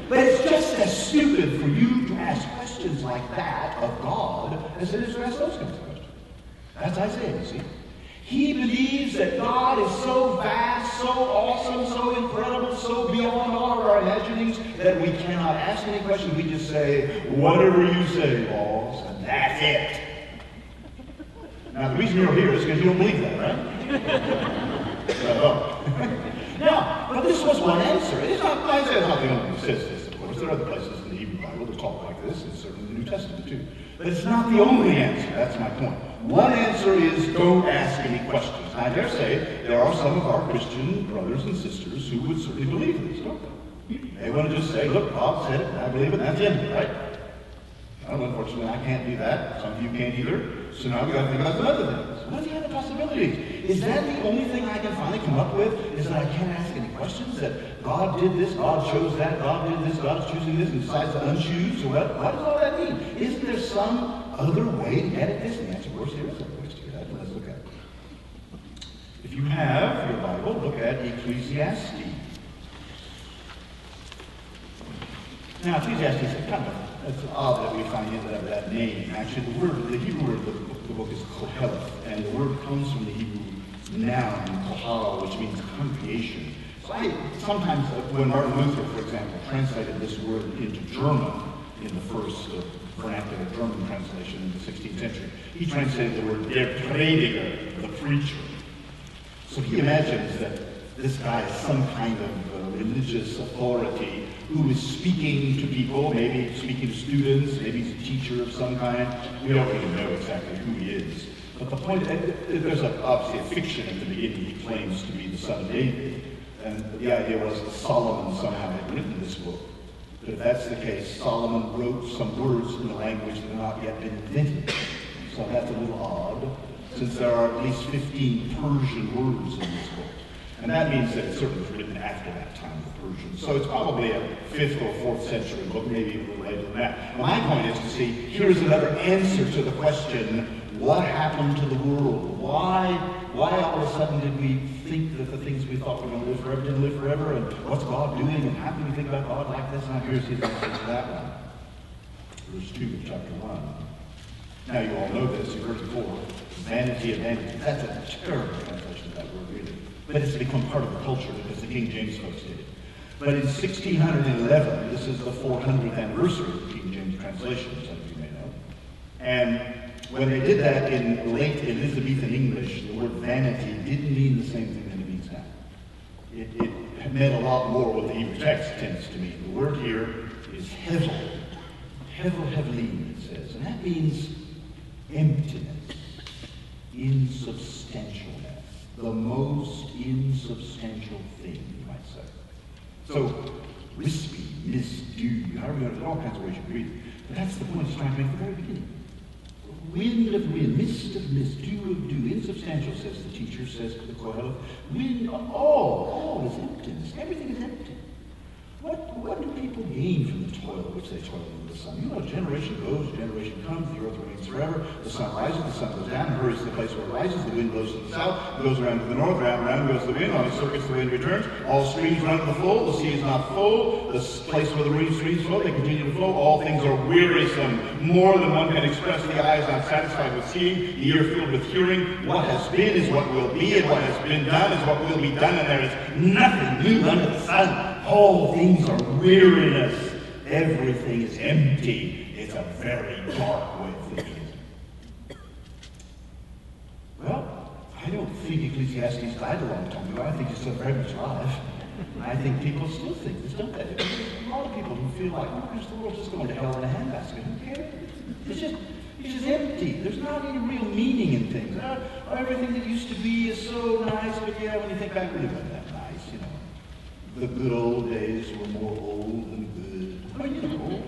But it's just as stupid for you to ask questions like that of God as it is to ask those kinds of questions. That's Isaiah, you see. He believes that God is so vast, so awesome, so incredible, so beyond all of our imaginings that we cannot ask any questions. We just say, whatever you say, boss, and that's it. Now, the reason you're here is because you don't believe that, right? Now, but this was one answer. It's not, Isaiah's not the only one who says this, of course. There are other places in the Hebrew Bible that talk like this, and certainly the New Testament too. But it's not the only answer. That's my point. One answer is don't ask any questions. I dare say there are some of our Christian brothers and sisters who would certainly believe this, don't they? They want to just say, look, God said it, and I believe it, and that's it, right? Well, unfortunately, I can't do that. Some of you can't either. So now we've got to think about some other things. What are the other possibilities? Is that the only thing I can finally come up with? Is that I can't ask any questions? That God did this, God chose that, God did this, God is choosing this, and decides to unchoose? So what does all that mean? Isn't there some other way to get at this? And the answer, of course, there is other ways to get at it. Let's look at it. If you have your Bible, look at Ecclesiastes. Now, Ecclesiastes is kind of it's odd that we find that name. Actually, the Hebrew word of the book is Koheleth, and the word comes from the Hebrew noun kohal, which means congregation. So sometimes when Martin Luther, for example, translated this word into German in the first vernacular German translation in the 16th century, he translated the word der Prediger, the preacher. So he imagines that this guy is some kind of religious authority who is speaking to people, maybe speaking to students, maybe he's a teacher of some kind. We don't really know exactly who he is. But the point, there's obviously a fiction at the beginning. He claims to be the son of David. And the idea was that Solomon somehow had written this book. But if that's the case, Solomon wrote some words in a language that have not yet been invented. So that's a little odd, since there are at least 15 Persian words in this book. And that means that it certainly was written after that time of Persian. So it's probably a 5th or 4th century book, maybe a little later than that. My point is to see, here's another answer to the question, what happened to the world? Why all of a sudden did we think that the things we thought were going to live forever didn't live forever? And what's God doing? And how can we think about God like this? Now here's his answer to that one. Verse 2 of chapter 1. Now you all know this, you've heard it before. Vanity of vanity. That's a terrible translation of that word, really. But it's become part of the culture because the King James folks did it. But in 1611, this is the 400th anniversary of the King James translation, some of you may know. And when they did that in late Elizabethan English, the word vanity didn't mean the same thing that it means now. It meant a lot more what the Hebrew text tends to mean. The word here is hevel. Hevel hevelim, it says. And that means emptiness, insubstantialness. The most insubstantial thing, you might say. So, wispy, misdew, however you know, there's all kinds of ways you can read it. But that's the point he's trying to make at the very beginning. Wind of wind, mist of mist, dew of dew, insubstantial, says the teacher, says the Koheleth. Wind, all is emptiness. Everything is empty. What do people gain from the toil which they toil under the sun? You know, generation goes, generation comes, the earth remains forever, the sun rises, the sun goes down, hurries to the place where it rises, the wind blows to the south, goes around to the north, round goes the wind, on its circuits the wind returns, all streams run to the full, the sea is not full, the place where the streams flow, they continue to flow, all things are wearisome, more than one can express, the eye is not satisfied with seeing, the ear filled with hearing, what has been is what will be, and what has been done is what will be done, and there is nothing new under the sun. All things are weariness. Everything is empty. It's a very dark way of thinking. Well, I don't think Ecclesiastes died a long time ago. I think he's still very much alive. I think people still think this, don't they? There's a lot of people who feel like, oh, the world's just going to hell in a handbasket. Who cares? It's just empty. There's not any real meaning in things. Everything that used to be is so nice, but yeah, when you think back, really wasn't that nice, you know. The good old days were more old than good. I mean, you know.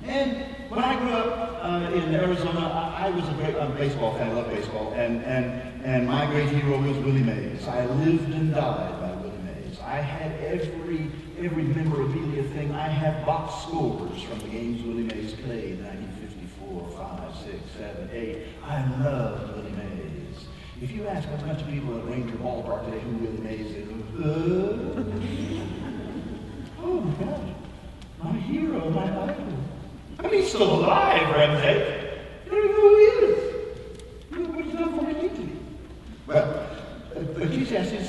And when I grew up in Arizona, I was a baseball fan. I love baseball. And my great hero was Willie Mays. I lived and died by Willie Mays. I had every memorabilia thing. I have box scores from the games Willie Mays played, 1954, 5, 6, 7, 8. I loved Willie Mays. If you ask a bunch of people at Ranger Ballpark today who Willie Mays is, oh my gosh, my hero, my idol. I mean, he's still alive, for heaven's sake. You don't even know who he is. What he's done for me lately. Well,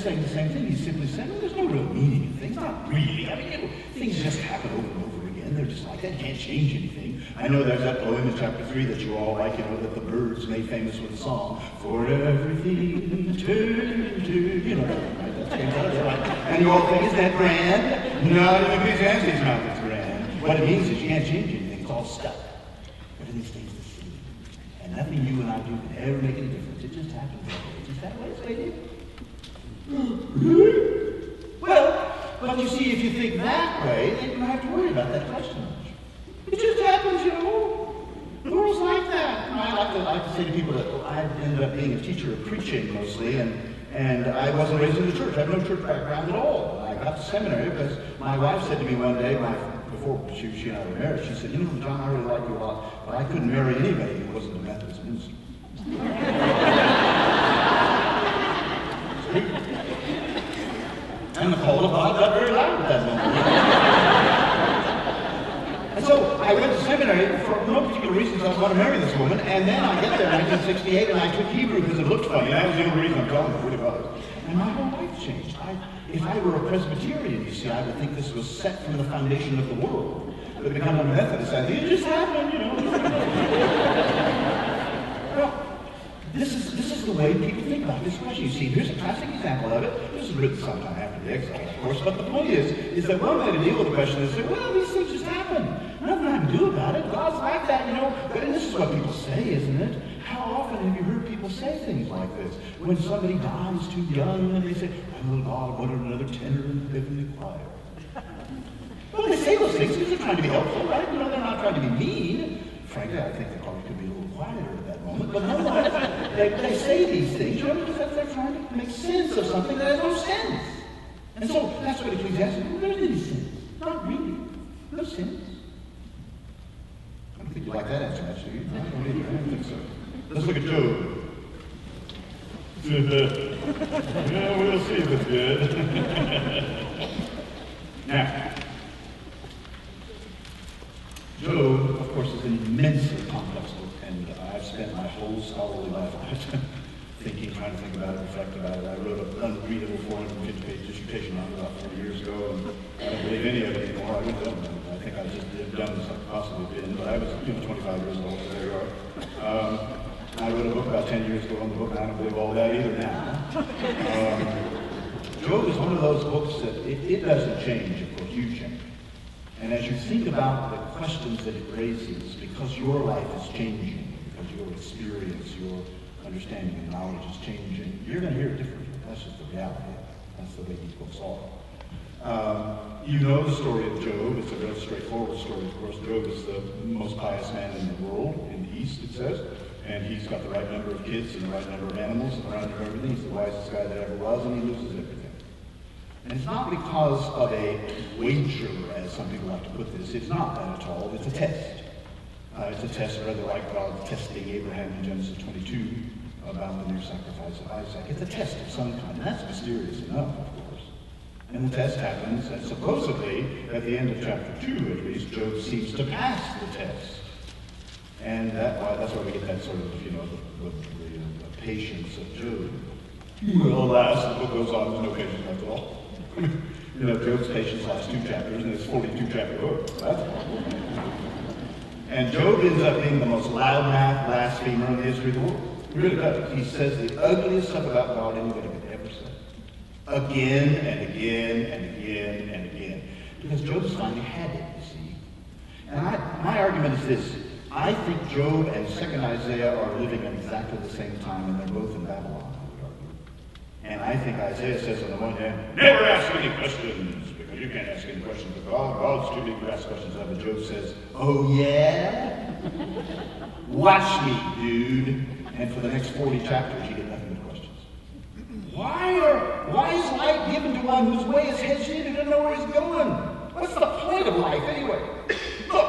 saying the same thing. He's simply saying, well, there's no real meaning in things. Not really. I mean, things just happen over and over again. They're just like that. You can't change anything. I know there's that poem in chapter 3 that you all like, that the Birds made famous with a song, for everything turn to, right? That's right. And you all think, is that grand? No, Ecclesiastes not that's grand. What it means is you can't change anything. It's all stuck. Everything stays the same. And nothing you and I do can ever make any difference. It just happens that way. It's just that way, it's the way it is. Really? Well, but you see, if you think that way, then you don't have to worry about that question much. It just happens, The world's like that. I like to say to people that I ended up being a teacher of preaching mostly, and I wasn't raised in the church. I have no church background at all. I got to seminary because my wife said to me one day, before she and I were married, she said, John, I really like you a lot, but I couldn't marry anybody who wasn't a Methodist minister. And the call of God got very loud at that moment. And so I went to seminary for no particular reason, so I was going to marry this woman, and then I get there in 1968, and I took Hebrew because it looked funny. That was the only reason I'm telling you, it really was. And my whole life changed. If I were a Presbyterian, you see, I would think this was set from the foundation of the world. But become a Methodist, I think it just happened, Well, this is the way people think about this question. You see, here's a classic example of it. This was written sometime after the exile, of course, but the point is that one way to deal with the question is that, well, these things just happen. Nothing I can do about it. God's like that, But this is what people say, isn't it? How often have you heard people say things like this? When somebody dies too young, and they say, oh, God, what another tenor in the heavenly choir. Well, they say those things because they're trying to be helpful, right? They're not trying to be mean. Frankly, I think they probably could be a little quieter at that moment. But nonetheless, they say these things, because they're trying to make sense of something that has no sense. And so that's what Ecclesiastes says. Well, there's any sense. Not really. No sense. I don't think you like that answer, much, do you? I don't either. I don't think so. Let's look at Job. Yeah, we'll see if it's good. Now, Job, of course, is an immensely complex book, and I've spent my whole scholarly life on it, trying to think about it, reflect about it. I wrote an unreadable 450-page dissertation on it about 4 years ago, and I don't believe any of it anymore. I really don't. I think I just did dumb as I possibly did, but I was 25 years old, so there you are. I wrote a book about 10 years ago on the book, and I don't believe all that either now. Job is one of those books that it doesn't change, of course, you change. And as you think about the questions that it raises, because your life is changing, because your experience, your understanding and knowledge is changing, you're going to hear it differently. That's just the reality. That's the way these books are. You know the story of Job. It's a very straightforward story. Of course, Job is the most pious man in the world, in the East, it says. And he's got the right number of kids and the right number of animals and the right number of everything. He's the wisest guy that ever was, and he loses everything. And it's not because of a wager, as some people like to put this. It's not that at all. It's a test. It's a test rather like God testing Abraham in Genesis 22 about the near sacrifice of Isaac. It's a test of some kind. And that's mysterious enough, of course. And the test happens, and supposedly, at the end of chapter 2 at least, Job seems to pass the test. And that's why we get that sort of, the patience of Job. Well, alas, the book goes on, there's no patience left at all. Job's patience lasts 2 chapters, and it's a 42-chapter book. That's and Job ends up being the most loudmouth blasphemer in the history of the world. He really does. He says the ugliest stuff about God anybody could ever say. Again and again and again and again. Because Job's finally had it, you see. And my argument is this. I think Job and 2nd Isaiah are living at exactly the same time, and they're both in Babylon, I would argue. And I think Isaiah says on the one hand, never ask any questions, because you can't ask any questions of God. God's too big to ask questions of. And Job says, oh yeah? Watch me, dude. And for the next 40 chapters, you get nothing but questions. Why is life given to one whose way is hedged in and doesn't know where he's going? What's the point of life anyway? Look,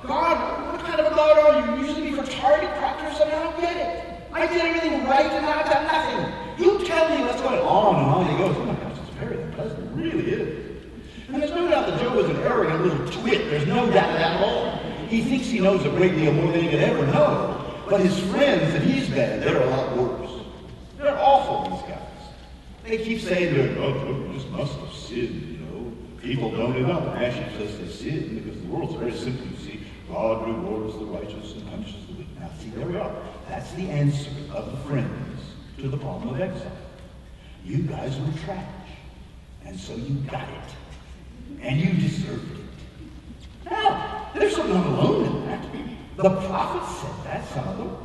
God, what kind of a God are you? You used to be for target practice, and I don't get it. I did everything right, and now I've done nothing. You tell me what's going on, and on he goes. Oh my gosh, it's very unpleasant. It really is. And there's no doubt that Job was an arrogant little twit. There's no doubt of that at all. He thinks he knows a great deal more than he could ever know. But his friends that he's bad, they're a lot worse. They're awful, these guys. They keep saying, oh, Job, you just must have sinned, you know. People don't enough. And actually says they sin because the world's very simple, you see. God rewards the righteous and punishes the wicked. Now, see, there we are. That's the answer of the friends to the problem of exile. You guys were trash, and so you got it, and you deserved it. Now, there's something alone in that. The prophets said that, some of them.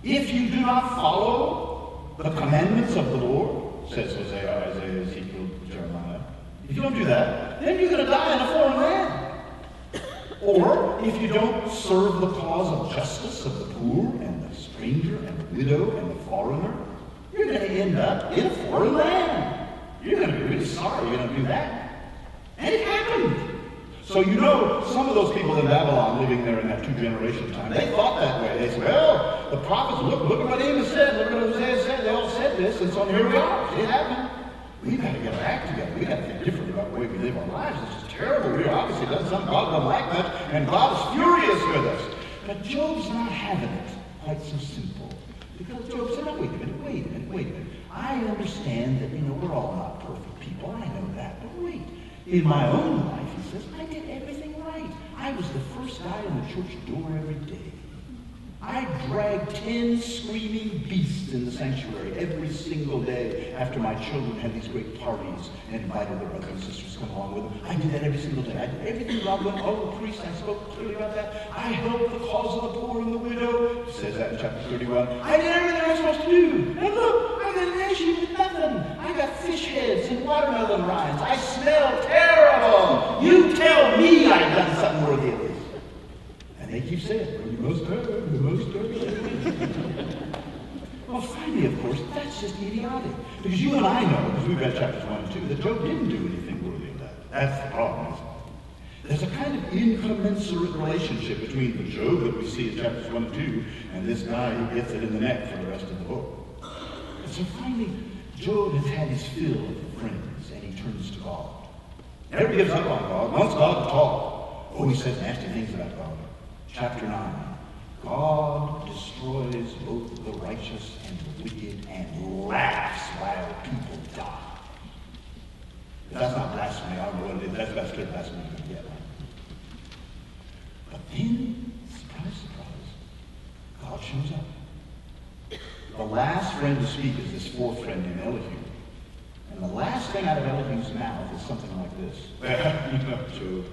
If you do not follow the commandments of the Lord, says Hosea, Isaiah, Ezekiel, Jeremiah, if you don't do that, then you're going to die in a foreign land. Or if you don't serve the cause of justice of the poor and the stranger and the widow and the foreigner, you're going to end up in a foreign land. You're going to be really sorry you're going to do that. And it happened. So you know, some of those people in Babylon living there in that two-generation time, they thought that way. They said, well, the prophets, look at what Amos said, look at what Hosea said, they all said this, and so here we are. It happened. We've got to get our act together. We've got to think differently about the way we live our lives. This is terrible. We're obviously done something God doesn't like much, and God is furious with us. But Job's not having it quite so simple. Because Job said, oh, wait a minute. I understand that, we're all not perfect people. I know that. But wait. In my own life, he says, I did everything right. I was the first guy in the church door every day. I dragged 10 screaming beasts in the sanctuary every single day after my children had these great parties and invited their brothers and sisters to come along with them. I did that every single day. I did everything God went, oh, the priest, I spoke clearly about that. I helped the cause of the poor and the widow. It says that in chapter 31. I did everything I was supposed to do. And look, I got an issue with nothing. I got fish heads and watermelon rinds. I smell terrible. You tell me I've done something worthy of this. And they keep saying, well, you must have, you must have. Well, finally, of course, that's just idiotic. Because you and I know, because we've read chapters 1 and 2, that Job didn't do anything worthy of that. That's the problem, isn't it? There's a kind of incommensurate relationship between the Job that we see in chapters 1 and 2 and this guy who gets it in the neck for the rest of the book. And so finally, Job has had his fill of friends, and he turns to God. Never gives up on God. Wants God to talk. Oh, he says nasty things about God. Chapter 9, God destroys both the righteous and the wicked and laughs while people die. If that's not blasphemy, I don't know what it is. That's about as clear blasphemy you can get. But then, surprise, surprise, God shows up. The last friend to speak is this fourth friend named Elihu. And the last thing out of Elihu's mouth is something like this. Job,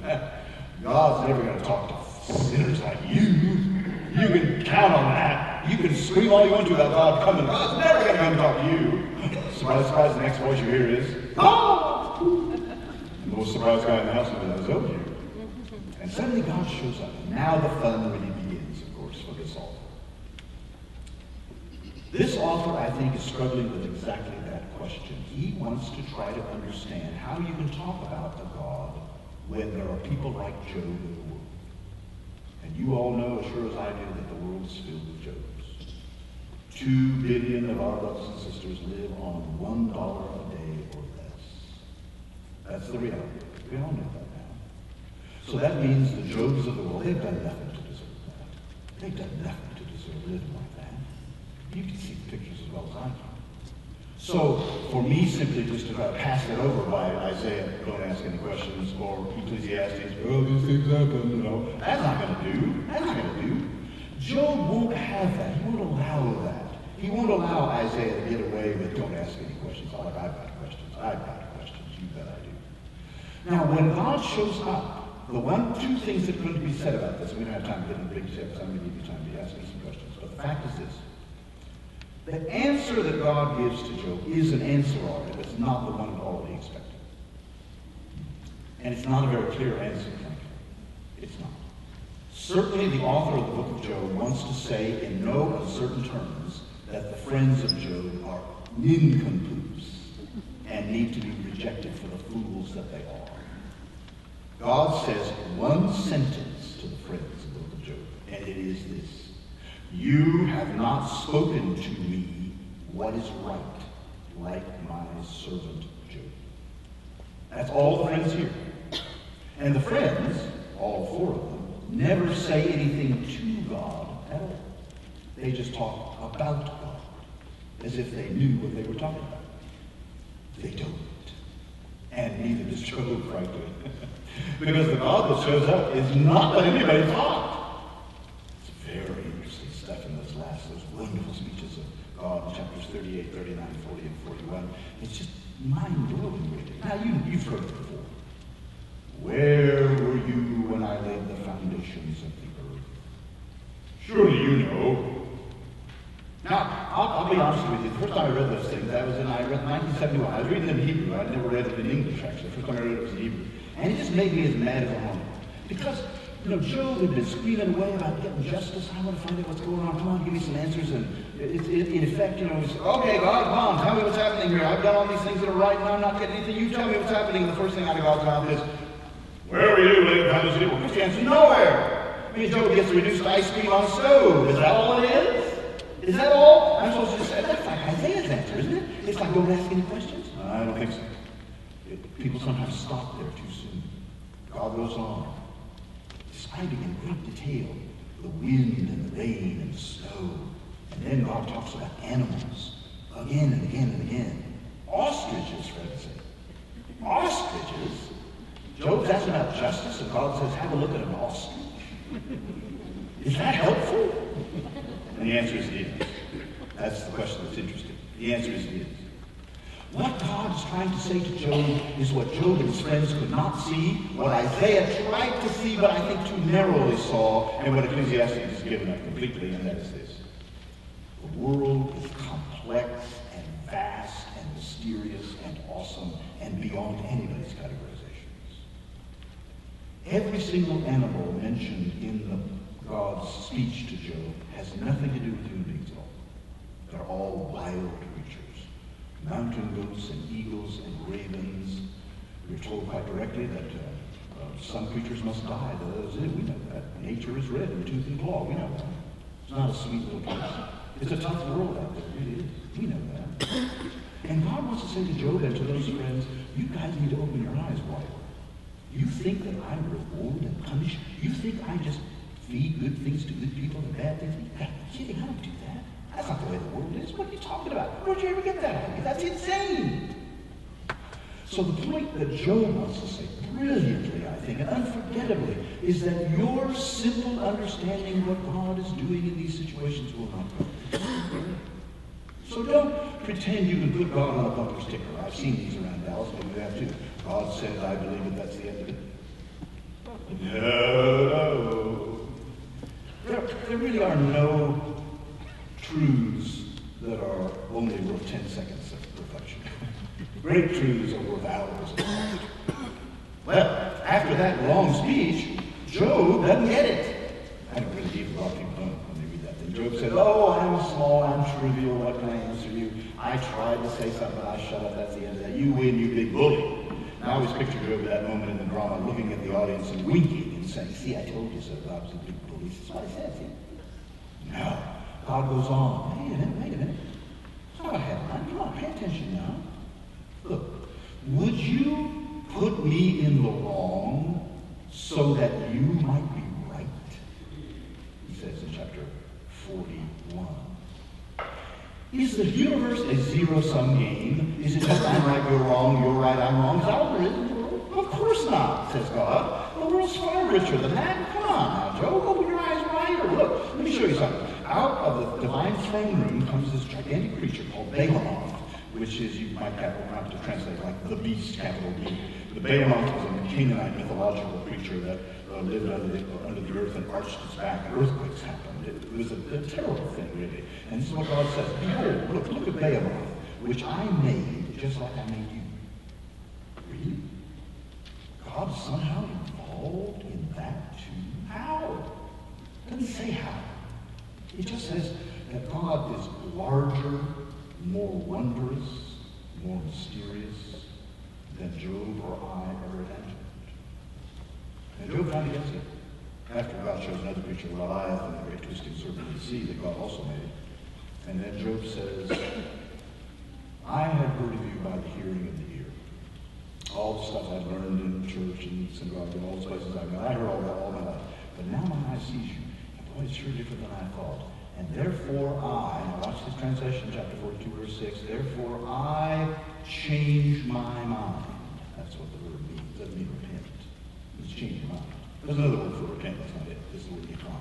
God's never going to talk to sinners like you. You can count on that. You can scream all you want to about God coming. God's never going to come talk to you. Surprise, surprise, the next voice you hear is, God! And the most surprised guy in the house is Elihu. And suddenly God shows up. And now the fun really begins, of course, for this author. This author, I think, is struggling with exactly that question. He wants to try to understand how you can talk about a God when there are people like Job in the world. And you all know, as sure as I do, that the world is filled with Jobs. 2 billion of our brothers and sisters live on $1 a day or less. That's the reality. We all know that now. So that means the Jobs of the world, they've done nothing to deserve that. They've done nothing to deserve living like that. You can see the pictures as well as I can. So, for me, simply just to pass it over by Isaiah, don't ask any questions, or Ecclesiastes, oh, these things happen, that's not going to do. That's not going to do. Job won't have that. He won't allow that. He won't allow Isaiah to get away with, don't ask any questions. Like, I've got questions. You bet I do. Now, when God shows up, the two things that are going to be said about this, we don't have time to get into big details. I'm going to give you time to ask me some questions. But the fact is this. The answer that God gives to Job is an answer already, but it's not the one he already expected. And it's not a very clear answer, frankly. It's not. Certainly the author of the book of Job wants to say in no uncertain terms that the friends of Job are nincompoops and need to be rejected for the fools that they are. God says one sentence to the friends of the book of Job, and it is this. You have not spoken to me what is right, like my servant Job. That's all the friends hear. And the friends, all 4 of them, never say anything to God at all. They just talk about God, as if they knew what they were talking about. They don't. And neither does Job, frankly. Because the God that shows up is not what anybody thought. It's very interesting stuff in those wonderful speeches of God in chapters 38, 39, 40, and 41. It's just mind-blowing, really. Now, you've heard it before. Where were you when I laid the foundations of the earth? Surely you know. Now, I'll be honest with you. The first time I read those things, I read 1971. I was reading them in Hebrew. I'd never read it in English, actually. The first time I read it was in Hebrew. And it just made me as mad as a hornet. Because, Job had been screaming away about getting justice. I want to find out what's going on. Come on, give me some answers. And in effect, it's, okay, God, come on, tell me what's happening here. I've done all these things that are right, and I'm not getting anything. You tell me what's happening. And the first thing out of God's mouth is, where were you when you found this evil? Christian answers, nowhere. I mean, Job gets reduced to ice cream on a stove. Is that all it is? Is that all? I'm supposed to just say, that's like Isaiah's answer, isn't it? It's like, don't ask any questions. I don't think so. People sometimes stop there too soon. God goes on, describing in great detail the wind and the rain and the snow. And then God talks about animals again and again and again. Ostriches, for heaven's sake. Ostriches? Job's asking about justice, and God says, have a look at an ostrich. Is that helpful? And the answer is yes. That's the question that's interesting. The answer is yes. What God is trying to say to Job is what Job and his friends could not see, what Isaiah tried to see, but I think too narrowly saw, and what Ecclesiastes has given up completely, and that is this. The world is complex and vast and mysterious and awesome and beyond anybody's categorizations. Every single animal mentioned in God's speech to Job has nothing to do with human beings at all. They're all wild creatures. Mountain goats and eagles and ravens. We're told quite directly that some creatures must die. That is it. We know that. Nature is red in tooth and claw. We know that. It's not a sweet little place. It's a tough world out there. It really is. We know that. And God wants to say to Job and to those friends, you guys need to open your eyes wider. You think that I reward and punish? You think I just feed good things to good people and bad things? You're kidding. I don't do that. That's not the way the world is. What are you talking about? Where'd you ever get that idea? That's insane. So the point that Job wants to say brilliantly, I think, and unforgettably, is that your simple understanding of what God is doing in these situations will not go. So don't pretend you can put God on a bumper sticker. I've seen these around Dallas, but you have too. God says, I believe it, that's the end of it. No. There really are no truths that are only worth 10 seconds of reflection. Great truths are worth hours of thought. Well, after that long speech, Job doesn't get it. I don't really believe a lot of people don't when they read that thing. Job says, oh, I'm small, I'm trivial, what can I answer you? I tried to say something, but I shut up, that's the end of that. You win, you big bully. And I always picture Job at that moment in the drama looking at the audience and winking and saying, see, I told you so, I was a big bully. That's what I said, see? No. God goes on. Wait a minute. It's not a headline. Come on, pay attention now. Look, would you put me in the wrong so that you might be right? He says in chapter 41. Is the universe a zero-sum game? Is it just I'm right, you're wrong, you're right, I'm wrong? Is that all there is in the world? Of course not, says God. The world's far richer than that. Come on now, Joe. Open your eyes wider. Look, let me show you something. Out of the divine throne room comes this gigantic creature called Behemoth, which is, you might have to translate like the beast, capital B. The Behemoth was a Canaanite mythological creature that lived under the earth and arched its back, and earthquakes happened. It was a terrible thing, really. And this is what God says. Behold, look at Behemoth, which I made just like I made you. Really? God somehow involved in that too? How? It doesn't say how. It just says that God is larger, more wondrous, more mysterious than Job or I ever imagined. And Job finally gets it. After God shows another creature, Goliath, and the great twisting serpent of the sea that God also made. And then Job says, I had heard of you by the hearing of the ear. All the stuff I've learned in church and synagogue and all the places I've been, I heard all that all my life. But now my eye sees you. And boy, it's sure different than I thought. And therefore I, now watch this translation, chapter 42, verse 6, therefore I change my mind. That's what the word means. It doesn't mean repent. It means change your mind. There's another word for repent, that's not it. This is the word ikram.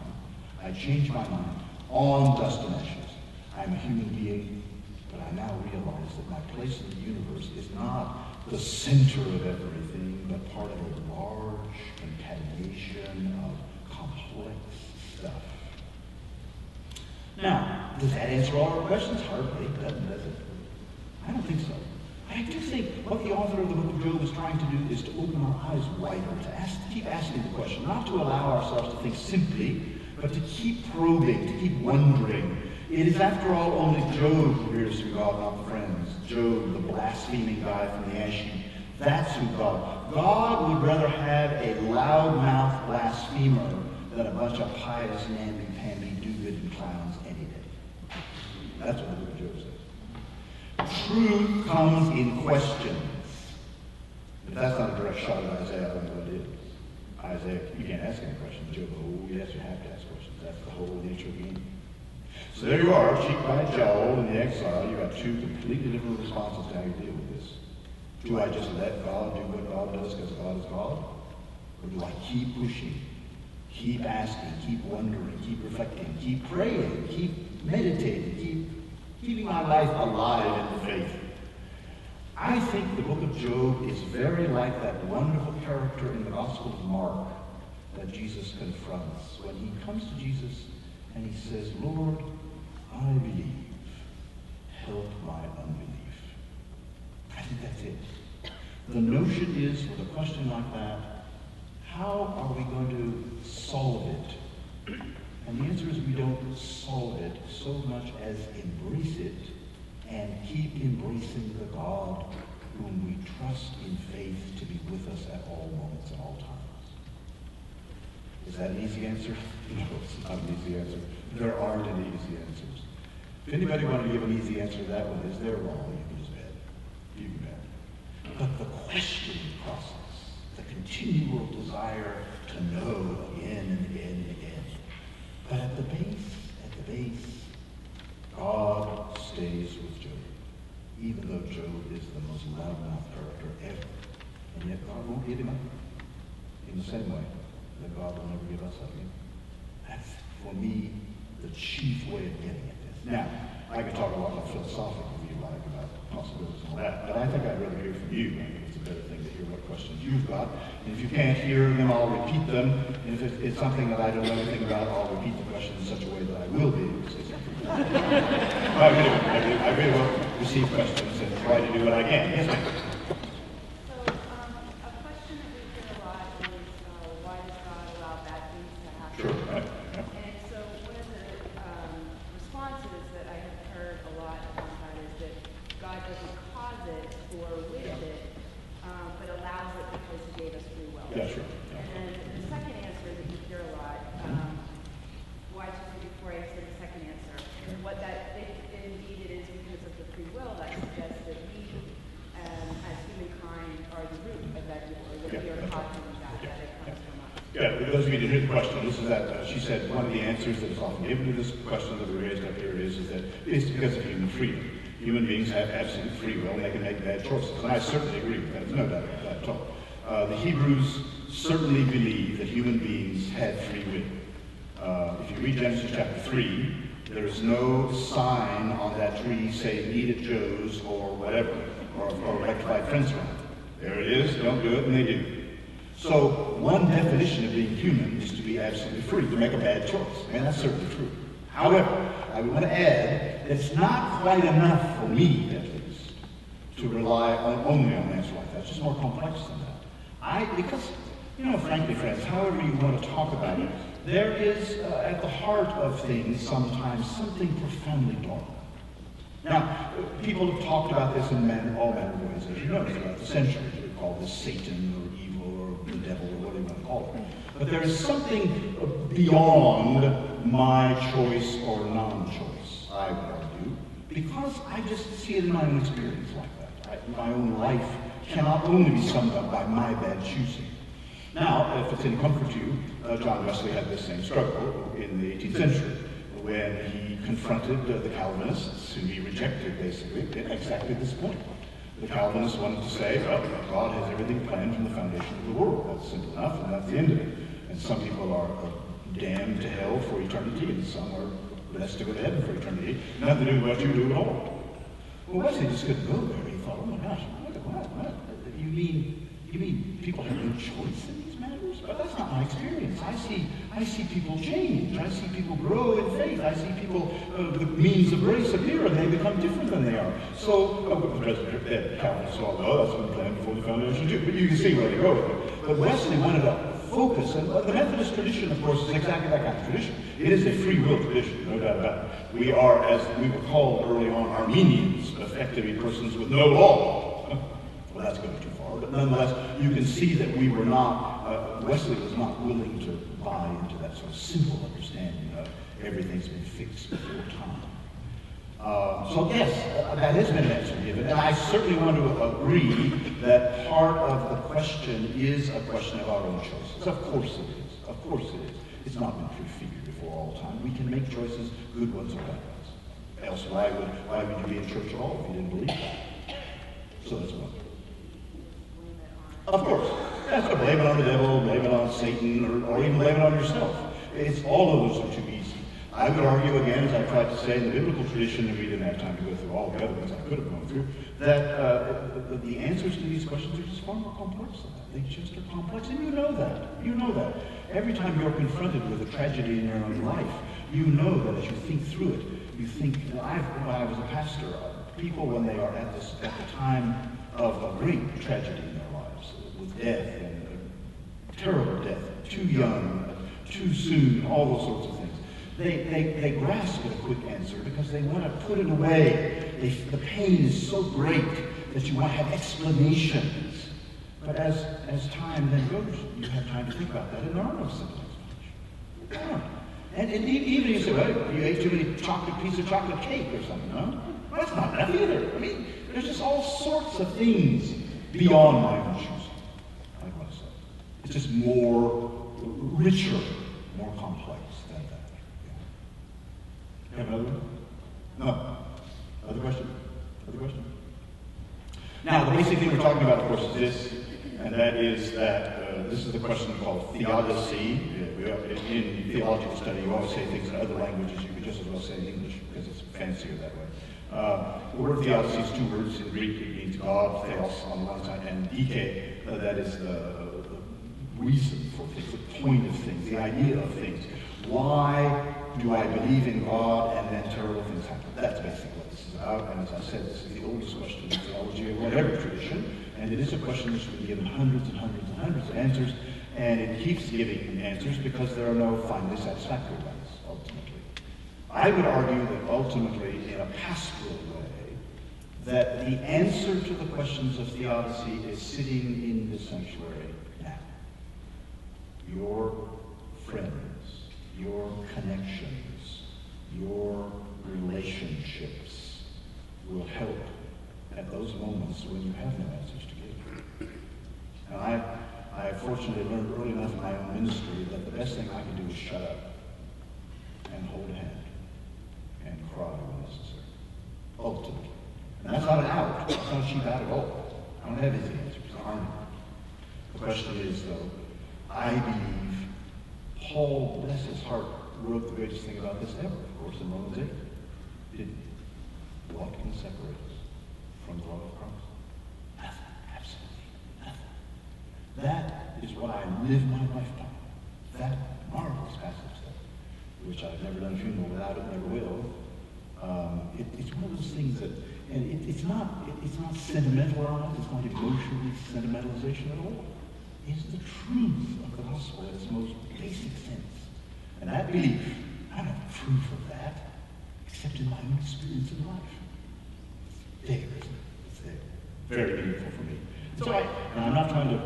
I change my mind on dust and ashes. I'm a human being, but I now realize that my place in the universe is not the center of everything, but part of a large concatenation of complex stuff. Now, does that answer all our questions? Hardly, does it? I don't think so. I do think what the author of the book of Job is trying to do is to open our eyes wider, to keep asking the question, not to allow ourselves to think simply, but to keep probing, to keep wondering. It is, after all, only Job who hears from God, not the friends. Job, the blaspheming guy from the ash heap. That's who God would rather have a loudmouth blasphemer than a bunch of pious, namby-pamby, do-good clowns any day. That's what the book of Job says. Truth comes in questions. If that's not a direct shot at Isaiah, I don't know what it is. Isaiah, you can't ask any questions. Job, oh yes, you have to ask questions. That's the whole nature of the game. So there you are, cheek by jowl in the exile. You got two completely different responses to how you deal with this. Do I just let God do what God does because God is God? Or do I keep pushing, keep asking, keep wondering, keep reflecting, keep praying, keep meditating, keeping my life alive in the faith? I think the book of Job is very like that wonderful character in the Gospel of Mark that Jesus confronts when he comes to Jesus and he says, Lord, I believe, help my unbelief. I think that's it. The notion is, with a question like that, how are we going to solve it? And the answer is we don't solve it so much as embrace it and keep embracing the God whom we trust in faith to be with us at all moments and all times. Is that an easy answer? No, it's not an easy answer. There aren't any easy answers. If anybody wanted to give an easy answer to that one, is they're wrong. You can just bet. You can bet. But the questioning process, the continual desire to know again and again and again. But at the base, God stays with Job, even though Job is the most loudmouth character ever. And yet God won't give him up in the same way that God will never give us up. That's, for me, the chief way of getting at this. Now, I could talk a lot more philosophically if you like about possibilities and all that, but I think I'd rather hear from you. I think it's a better thing to hear what questions you've got. And if you can't hear them, I'll repeat them. And if it's something that I don't know anything about, I'll repeat the question in such a way that I will be able to say something. I really will receive questions and try to do what I can. Yes, ma'am. A question that we hear a lot is, why does God allow bad things to happen? Sure. Right. Yeah. And so one of the responses that I have heard a lot about that is that God doesn't cause it or wish it, but allows it because he gave us free will. Yeah, sure. Yeah. And then the second answer that you hear a lot, why just before I say the second answer, what that, if indeed it is because of the free will, that suggests that we, as humankind, are the root of that evil, or that we are causing that it comes from us. Yeah, for those of you who didn't hear the question, this is that she said one of the answers that is often given to this question that we raised up here is that it's because of human freedom. Human beings have absolute free will and they can make bad choices. And I certainly agree with that. There's no doubt about that at all. The Hebrews certainly believe that human beings had free will. If you read Genesis chapter 3, there is no sign on that tree saying eat at Joe's or whatever, or rectified fence around it. There it is, don't do it, and they do. So one definition of being human is to be absolutely free, to make a bad choice. And that's certainly true. However, I would want to add that it's not quite enough for me, at least, to rely only on an answer like that. It's just more complex than that. Because, frankly, friends, however you want to talk about it, there is, at the heart of things, sometimes something profoundly dormant. Now, people have talked about this in all manner of ways, as you know, throughout the centuries. We call this Satan or evil or the devil or whatever you want to call it. But there is something beyond my choice or non-choice, I would argue, because I just see it in my own experience like that. My own life cannot only be summed up by my bad choosing. Now, if it's any comfort to you, John Wesley had this same struggle in the 18th century when he confronted the Calvinists, who he rejected basically, at exactly this point. The Calvinists wanted to say, well, God has everything planned from the foundation of the world. That's simple enough, and that's the end of it. And some people are damned to hell for eternity, and some are blessed to go to heaven for eternity. Nothing to do with what you do at all. Well, Wesley just couldn't go there. He thought, oh my gosh, what? You mean people have no choice in these matters? But that's not my experience. I see people change. I see people grow in faith. I see people, the means of grace appear, and they become different than they are. So, Calvin saw, well, that's been planned before the foundation too. But you can see where they go with it. But Wesley wanted to focus, and the Methodist tradition, of course, is exactly that kind of tradition. It is a free will tradition, no doubt about it. We are, as we were called early on, Armenians, effectively persons with no law. Well, that's going too far, but nonetheless, you can see that we were not, Wesley was not willing to buy into that sort of simple understanding of everything's been fixed before time. So yes, that has been an answer given, and I certainly want to agree that part of the question is a question of our own choices. Of course it is. Of course it is. It's not been prefigured before all time. We can make choices, good ones or bad ones. Else, why would you be in church at all if you didn't believe that? So that's one. Of course. That's what, blame it on the devil, blame it on Satan, or even blame it on yourself. It's all of those are too easy. I would argue again, as I tried to say in the biblical tradition, and we didn't have time to go through all the other ones I could have gone through, that the answers to these questions are just far more complex than that. They just are complex, and you know that. You know that. Every time you're confronted with a tragedy in your own life, you know that as you think through it, you think, when I was a pastor, people when they are at the time of a great tragedy in their lives, with death and terrible death, too young, too soon, all those sorts of things. They grasp at a quick answer because they want to put it away. The pain is so great that you want to have explanations. But as time then goes, you have time to think about that, and there are no simple explanations. There aren't. And even you say, well, you ate too many piece of chocolate cake or something, no? Well, that's not enough either. I mean, there's just all sorts of things beyond my own choosing, I want to say. It's just more richer, more complex than that. You have another one? No. Other question? Other question? Now, the basic thing we're talking about, of course, is this, and that is that this is the question called theodicy. In theological study, you always say things in other languages. You could just as well say in English because it's fancier that way. The word theodicy is two words in Greek. It means God, theos on one side, and dike, that is the reason for things, the point of things, the idea of things. Why do I believe in God and then terrible things happen? That's basically what this is about. And as I said, this is the oldest question in theology of whatever tradition. And it is a question that's been given hundreds and hundreds and hundreds of answers. And it keeps giving answers because there are no finally satisfactory ones, ultimately. I would argue that ultimately, in a pastoral way, that the answer to the questions of theodicy is sitting in the sanctuary now. Your friends, your connections, your relationships will help at those moments when you have no answers to give. And I fortunately learned early enough in my own ministry that the best thing I can do is shut up and hold a hand and cry when necessary. Ultimately. And that's not an out. That's not a cheap out at all. I don't have easy answers. There aren't. The question is, though, I believe Paul, bless his heart, wrote the greatest thing about this ever, of course, in Romans 8. Didn't he? What can separate us from the love of Christ? Nothing. Absolutely nothing. That is what I live my life by. That marvelous passage there, which I've never done a funeral without it, never will. It's one of those things that, and it's not sentimental or not, it's not emotionally sentimentalization at all. It's the truth of the gospel in its most basic sense. And that belief, I don't have proof of that, except in my own experience in life. It's there, isn't it? It's there. Very meaningful for me. So and I'm not trying to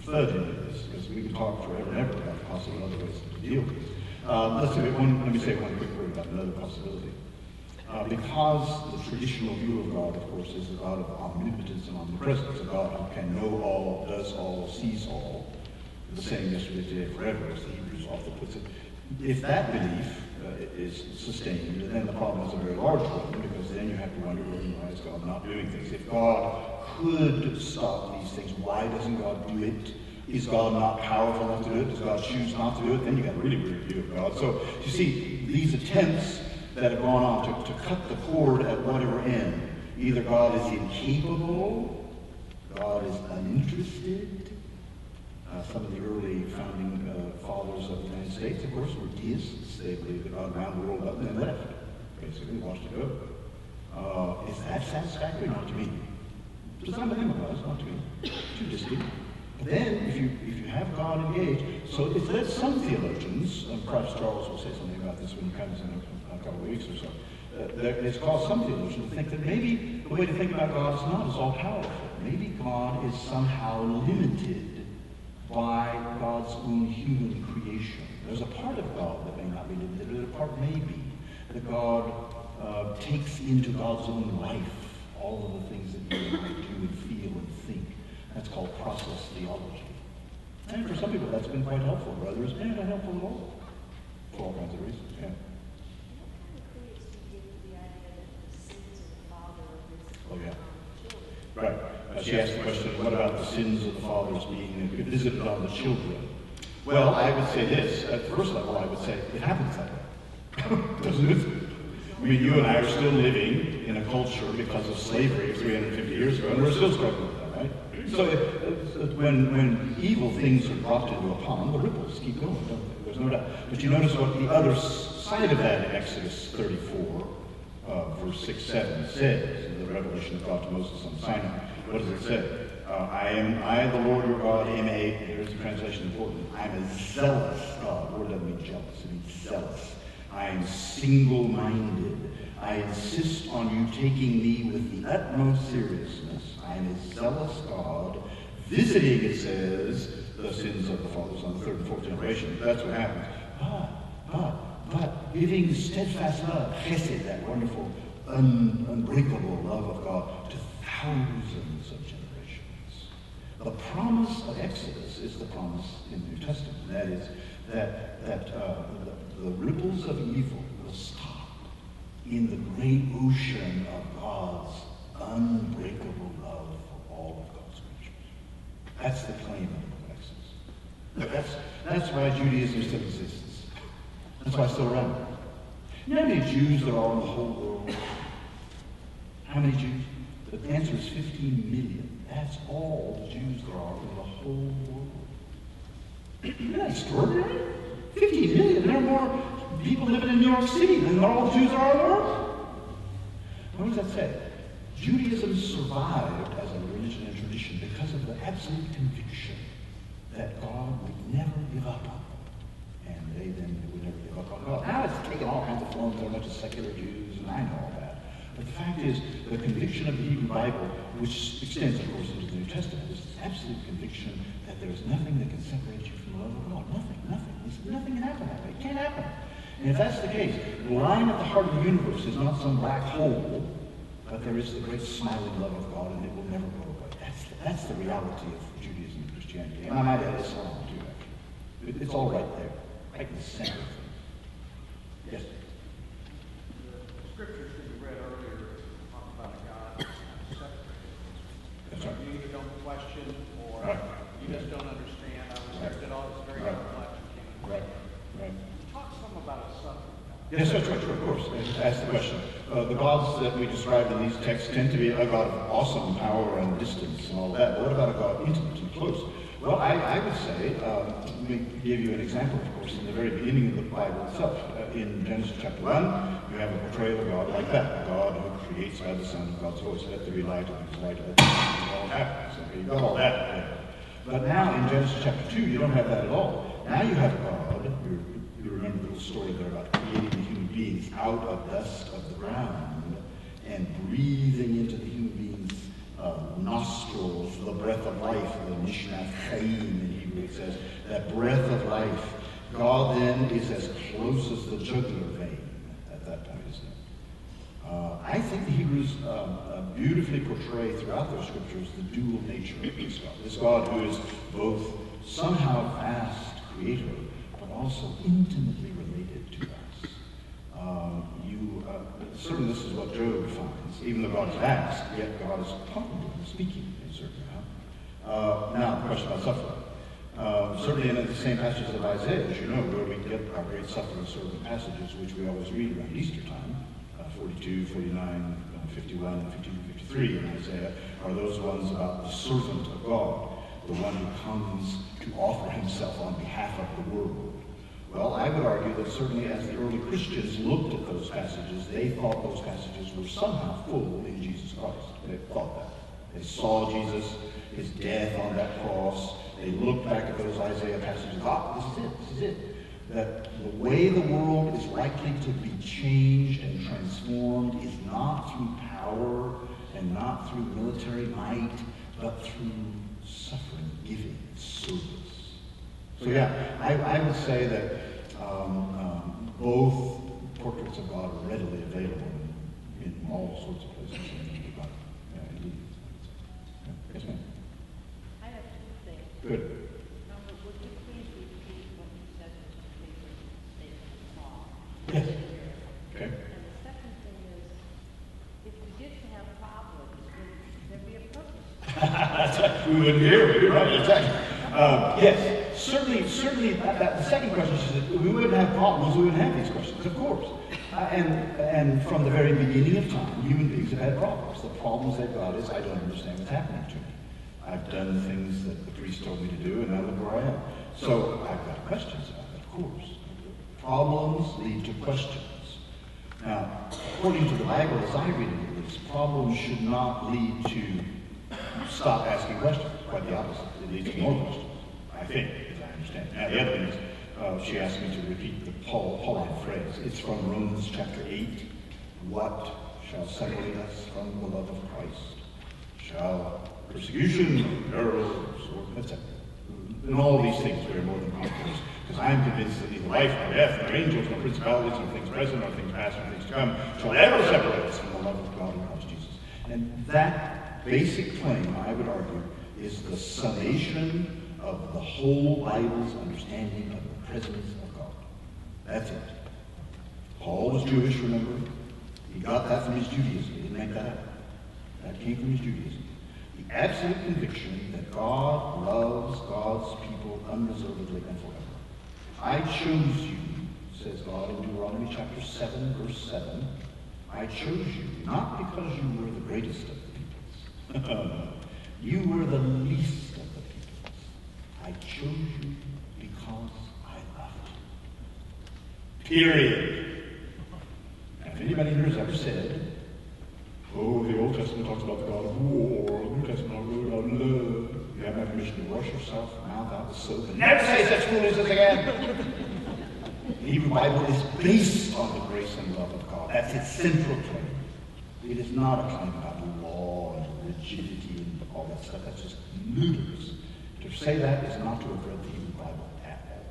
fudge any of this, because we can talk forever and ever about possible other ways to deal with this. Let me say one quick word about another possibility. Because the traditional view of God, of course, is a God of omnipotence and omnipresence, a God who can know all, does all, sees all, the same yesterday, today, forever, as the Hebrews author puts it. If that belief is sustained. And then the problem is a very large one, because then you have to wonder, well, why is God not doing things? If God could stop these things, why doesn't God do it? Is God not powerful enough to do it? Does God choose not to do it? Then you got a really weird view of God. So you see, these attempts that have gone on to cut the cord at whatever end, either God is incapable, God is uninterested. Some of the early founding fathers of the United States, of course, were deists. They believed that God round the world up and then left. Basically, watched it go. Is that satisfactory? Not to me. To some of them it was, not to me. Too distant. But then, if you have God engaged, so it's led some theologians, perhaps Charles will say something about this when he comes in a couple of weeks or so, it's caused some theologians to think that maybe the way to think about God is not as all-powerful. Maybe God is somehow limited by God's own human creation. There's a part of God that may not be limited, but a part may be that God takes into God's own life all of the things that you and I do and feel and think. That's called process theology. And for some people that's been quite helpful. For others, not helpful at all. For all kinds of reasons, yeah. Oh, yeah. Right. She asked the question, what about the sins of the fathers being visited on the children? Well, I would say this. At the first level, I would say it happens that way. Doesn't it? I mean, you and I are still living in a culture because of slavery 350 years ago, and we're still struggling with that, right? So when evil things are dropped into a pond, the ripples keep going, don't they? There's no doubt. But you notice what the other side of that in Exodus 34, verse 6, 7 says, in the revelation of God to Moses on Sinai. What does it say? I, the Lord your God, am here's the translation important, I'm a zealous God. The word doesn't mean jealous, it means zealous. I am single-minded. I insist on you taking me with the utmost seriousness. I am a zealous God, visiting, it says, the sins of the fathers on the third and fourth generation. That's what happens. But giving steadfast love, chesed, that wonderful, unbreakable love of God, to thousands of generations. The promise of Exodus is the promise in the New Testament. That is, that the ripples of evil will stop in the great ocean of God's unbreakable love for all of God's creatures. That's the claim of the book of Exodus. That's why Judaism still exists. That's why it's still around. You know how many Jews there are in the whole world? How many Jews? The answer is 15 million. That's all the Jews there are in the whole world. Isn't that extraordinary? 15 million. There are more people living in New York City than all the Jews there are in the world. What does that say? Judaism survived as a religion and tradition because of the absolute conviction that God would never give up on them. And they then would never give up on God. Now it's taken all kinds of forms. There are a bunch of secular Jews, and I know all that. But the fact is, the conviction of the Hebrew Bible, which extends, of course, into the New Testament, is this absolute conviction that there is nothing that can separate you from the love of God. Nothing. Nothing can happen that way. It can't happen. And if that's the case, lying at the heart of the universe is not some black hole, but there is the great smiling love of God, and it will never go away. That's the reality of Judaism and Christianity. And I might add Islam, too, actually. It's all right there, right in the center of things. Yes? The scriptures that you read earlier talk about a God separate. That's right. You either don't question or Right. you just don't understand. I was there that all is very Right. complex. Right. Talk some about a suffering God. Yes, that's right, of course. Ask the question. The gods that we describe in these texts tend to be a God of awesome power and distance and all that. But what about a God intimate and close? Well, I would say, let me give you an example, of course, in the very beginning of the Bible itself. In Genesis chapter 1, you have a portrayal of a God like that, a God who creates by the sound of God's voice. Let there be light, and there's light, let there be all happens. Okay, you've got all that there. But now in Genesis chapter 2, you don't have that at all. Now you have a God, you remember the little story there about creating the human beings out of dust of the ground and breathing into the human beings' nostrils the breath of life, the nishnath chaim in Hebrew it says, that breath of life. God then is as close as the jugular vein at that point, isn't it? I think the Hebrews beautifully portray throughout their scriptures the dual nature of this God who is both somehow vast creator, but also intimately related to us. certainly this is what Job finds. Even though God is vast, yet God is talking to him, speaking in a certain amount. Now, the question about suffering. Certainly in the same passages of Isaiah, as you know, where we get our great suffering servant passages, which we always read around Easter time, 42, 49, 51, 52, 53 in Isaiah, are those ones about the servant of God, the one who comes to offer himself on behalf of the world. Well, I would argue that certainly as the early Christians looked at those passages, they thought those passages were somehow full in Jesus Christ. They thought that. They saw Jesus, his death on that cross. They looked back at those Isaiah passages and thought, this is it. That the way the world is likely to be changed and transformed is not through power and not through military might, but through suffering, giving, service. So yeah, I would say that both portraits of God are readily available in all sorts of places in the Bible. Indeed. Yes, ma'am. I have two things. Good. Number, would you please repeat what you said in the paper statement of law? Yes. Okay. And the second thing is, if we didn't have problems, would there be a purpose? That's right. We wouldn't be here. You're right. Exactly. Yes, certainly. The second question is that we wouldn't have problems. We wouldn't have these questions, of course. And from the very beginning of time, human beings have had problems. The problems they've got is I don't understand what's happening to me. I've done things that the priest told me to do, and now look where I am. So I've got questions about it, of course. Problems lead to questions. Now, according to the Bible, as I read it, at least, problems should not lead to stop asking questions. Quite the opposite. It leads to more questions, I think, as I understand. Now, the other thing is, she asked me to repeat the Pauline phrase. It's from Romans chapter 8. What shall separate us from the love of Christ? Shall persecution, perils, or etc. And all these things we are more than conquerors. Because I am convinced that neither life, nor death, nor angels, nor principalities, nor things present, nor things past, nor things to come, shall ever separate us from the love of God in Christ Jesus. And that basic claim, I would argue, is the summation of the whole Bible's understanding of the presence of God. That's it. Paul was Jewish, remember? He got that from his Judaism. He didn't make that up. That came from his Judaism. The absolute conviction that God loves God's people unreservedly and forever. I chose you, says God in Deuteronomy chapter 7, verse 7. I chose you not because you were the greatest of the peoples. You were the least of the peoples. I chose you because I loved you. Period. Now, if anybody here has ever said, oh, the Old Testament talks about the God of war, the New Testament talks about love, you have my permission to wash yourself, mouth out with soap, and never say such foolishness again. The Hebrew Bible is based on the grace and love of God. That's its central claim. It is not a claim about law and rigidity and all that stuff. That's just ludicrous. To say that is not to have read the Hebrew Bible at all,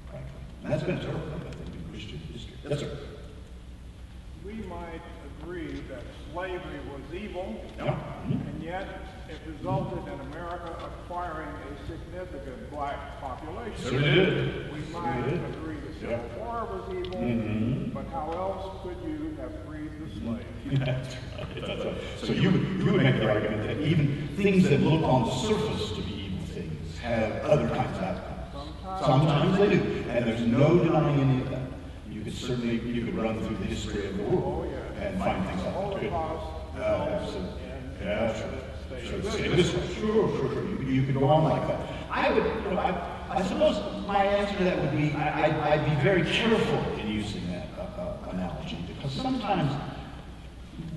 frankly. And that's been a terrible thing, I think, in Christian history. Yes, sir. We might agree that slavery was evil, Yeah. and yet it resulted in America acquiring a significant black population. Certainly did. We might agree the Civil War was evil, but how else could you have freed the slave? That's right. That's right. So you would make the argument that even things that look on the surface to be evil things have other kinds of outcomes. Sometimes they do, and there's no denying any of that. You could run through the history of the world and find things like that. Absolutely. Yeah, sure. Sure. You could go on like that. I suppose my answer to that would be I'd be very careful in using that analogy, because sometimes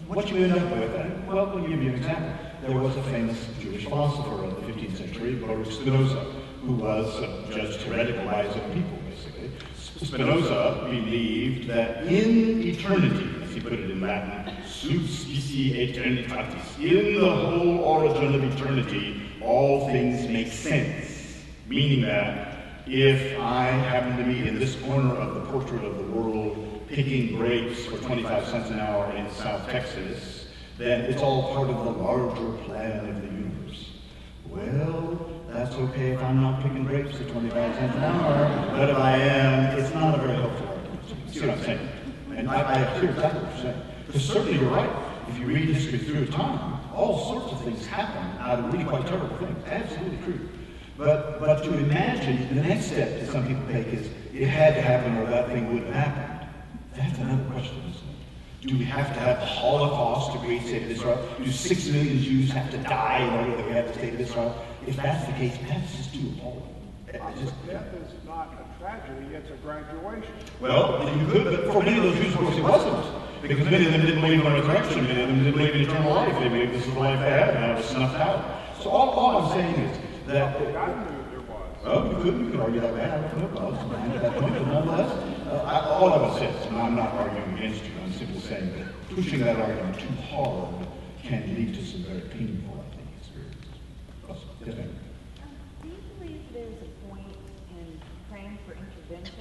what you end up with, well, let me give you an example. There was a famous Jewish philosopher of the 15th century, Baruch Spinoza, who was judged heretical by his own people, basically. Spinoza believed that in eternity, as he put it in Latin, sub specie aeternitatis, in the whole origin of eternity, all things make sense. Meaning that if I happen to be in this corner of the portrait of the world picking grapes for 25 cents an hour in South Texas, then it's all part of the larger plan of the universe. Well, that's okay if I'm not picking grapes at 25 cents an hour, but if I am, it's not a very helpful argument. See what I'm saying? And I hear exactly what you're saying. Because certainly you're right. If you read history through time, all sorts of things happen out of really quite terrible things. Absolutely true. But to imagine the next step that some people take is it had to happen or that thing would have happened. That's another question, isn't it? Do we have to have the Holocaust to create state of Israel? Do 6 million Jews have to die in order that we have the state of Israel? If that's the case, that's just too appalling. Death is not a tragedy, it's a graduation. Well, you could, but for many of those Jews, of course, it wasn't. Because many of them didn't believe in the resurrection, many of them didn't believe in eternal life. They believed this is the life they had, and it was snuffed out. So all I'm saying is that... God knew there was. Oh, you could argue that way. I don't know about that point, but nonetheless, all of us is, and I'm not arguing against you, I'm simply saying that pushing that argument too hard can lead to some very painful, I think, experiences. Yes, ma'am. Do you believe there's a point in praying for intervention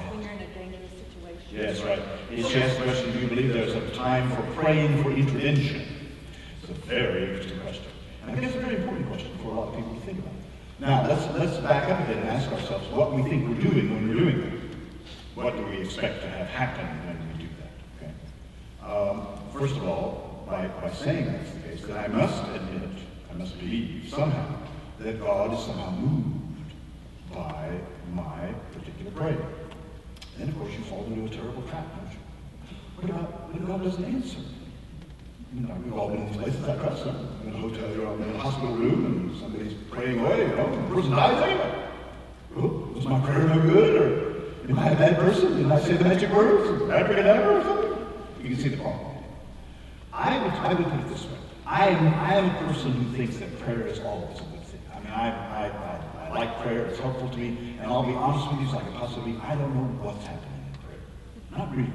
when you're in a dangerous situation? Yes, right. She asked the question, do you believe there's a time for praying for intervention? It's a very interesting question. And I think it's a very important question for a lot of people to think about. Now, let's back up a bit and ask ourselves what we think we're doing when we're doing that. What do we expect to have happen when we do that? Okay. First of all, by saying that's the case, then I must admit, I must believe somehow that God is somehow moved by my particular prayer. Then, of course, you fall into a terrible trap, don't you? What about when God doesn't answer? You know, we've all been in these places, I trust them. In a hotel, you're in a hospital room, and somebody's praying away, you know, and the person dies anyway. Oh, was my prayer no good? Or am I a bad person? Did I say the magic words? Abracadabra or something? You can see the problem. I would put it this way. I am a person who thinks that prayer is always a good thing. I mean, I like prayer, it's helpful to me, and I'll be honest with you, so I can possibly, I don't know what's happening in prayer. Not really.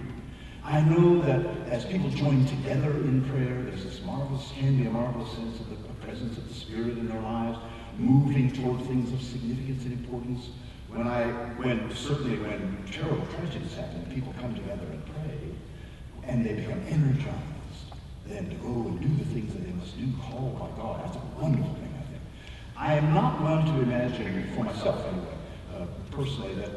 I know that as people join together in prayer, there's this marvelous, can be a marvelous sense of the presence of the Spirit in their lives, moving toward things of significance and importance. Certainly when terrible tragedies happen, people come together and pray, and they become energized then to go and do the things that they must do, called by God. That's a wonderful thing, I think. I am not one to imagine, for myself anyway, personally, that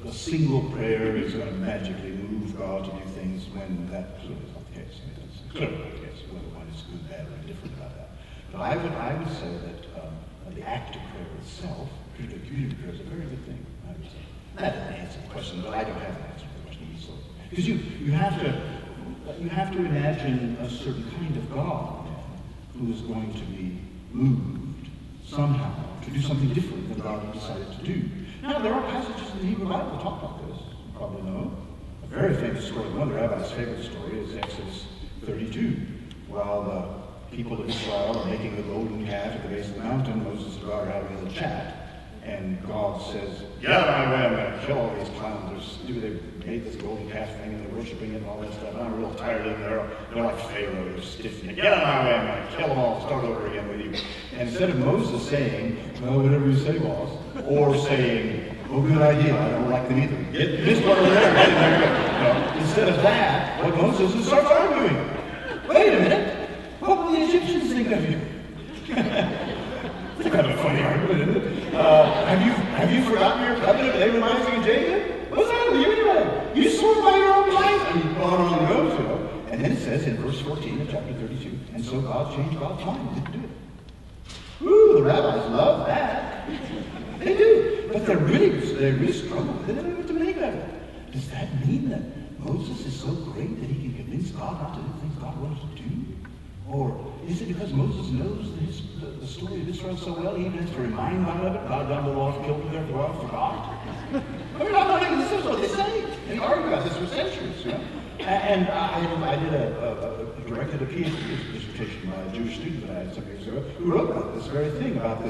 a single prayer is going to magically move God to do things when that clearly is not the case. I mean, it's clearly not the case, whether one is good, bad, or indifferent about that. But I would say that the act of prayer itself, particularly community prayer, is a very good thing, I would say. That doesn't answer the question, but I don't have an answer to the question easily. Because you have to imagine a certain kind of God who is going to be moved somehow to do something different than God decided to do. Now, there are passages in the Hebrew Bible that talk about this. You probably know. A very famous story, one of the rabbi's favorite story, is Exodus 32. While the people of Israel are making the golden calf at the base of the mountain, Moses and God are having a little chat, and God says, "Get out of my way, I'm going to kill all these clowns. They made this golden calf thing, and they're worshiping it and all that stuff. And I'm real tired of them. They're like Pharaoh, they're stiff. Get out of my way, I'm going to kill them all, start over again with you." And instead of Moses saying, "Well, whatever you say, boss," or saying, "Oh, good idea, I don't like them either. Get this part over there, get in there." No, instead of that, what Moses is starts arguing. Wait a minute, what will the Egyptians think of you? It's kind of a funny argument, isn't it? Have you forgotten your covenant with Abraham, Isaac, and Jacob? What's that with you anyway? You swore by your own life. And you go on and goes, you know. And then it says in verse 14 of chapter 32, and so God changed God's mind and didn't do it. Ooh, the rabbis love that. They do. But they really struggle with it. They don't know what to make of it. Does that mean that Moses is so great that he can convince God not to do things God wants to do? Or is it because Moses knows the story of Israel so well, he even has to remind God of it? God down the wall, killed them there for God forgot. I mean, I'm not even, this is what they say. They argue about this for centuries, you know? And I directed a PhD dissertation by a Jewish student that I had some years ago, who wrote about this very thing, about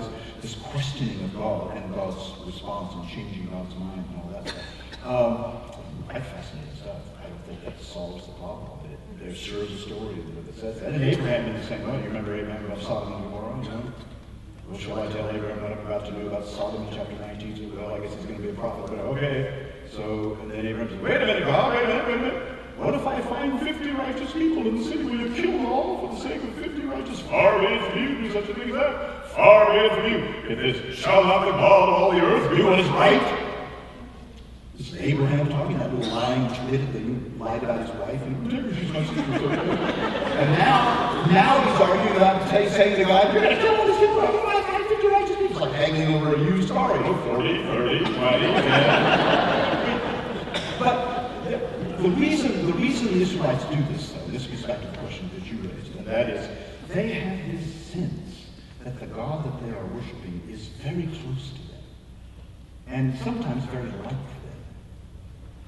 this questioning of God and God's response and changing God's mind and all that stuff. Quite fascinating stuff. I don't think that solves the problem. There sure is a story that says that. And Abraham in the same way. You remember Abraham about Sodom and Gomorrah, you know? Well, shall I tell Abraham what I'm about to do about Sodom in chapter 19? So, well, I guess he's going to be a prophet, but okay. So, and then Abraham says, wait a minute, God, wait a minute. What if I find 50 righteous people in the city? Will you kill them all for the sake of 50 righteous? Far be it from you to do such a thing as that. Far be it from you. If this shall not the God of all the earth do what is right? This is Abraham talking, that little lying twit that you lied about his wife, and whatever, she's my sister. So and now he's arguing about saying to God, you're going to kill all these people, I think you're righteous people. It's like hanging over a used car, 40, 30, 20, 10. But the reason the Israelites do this, though, this gets back to the question that you raised, and that is, they have this sense that the God that they are worshiping is very close to them, and sometimes very like them.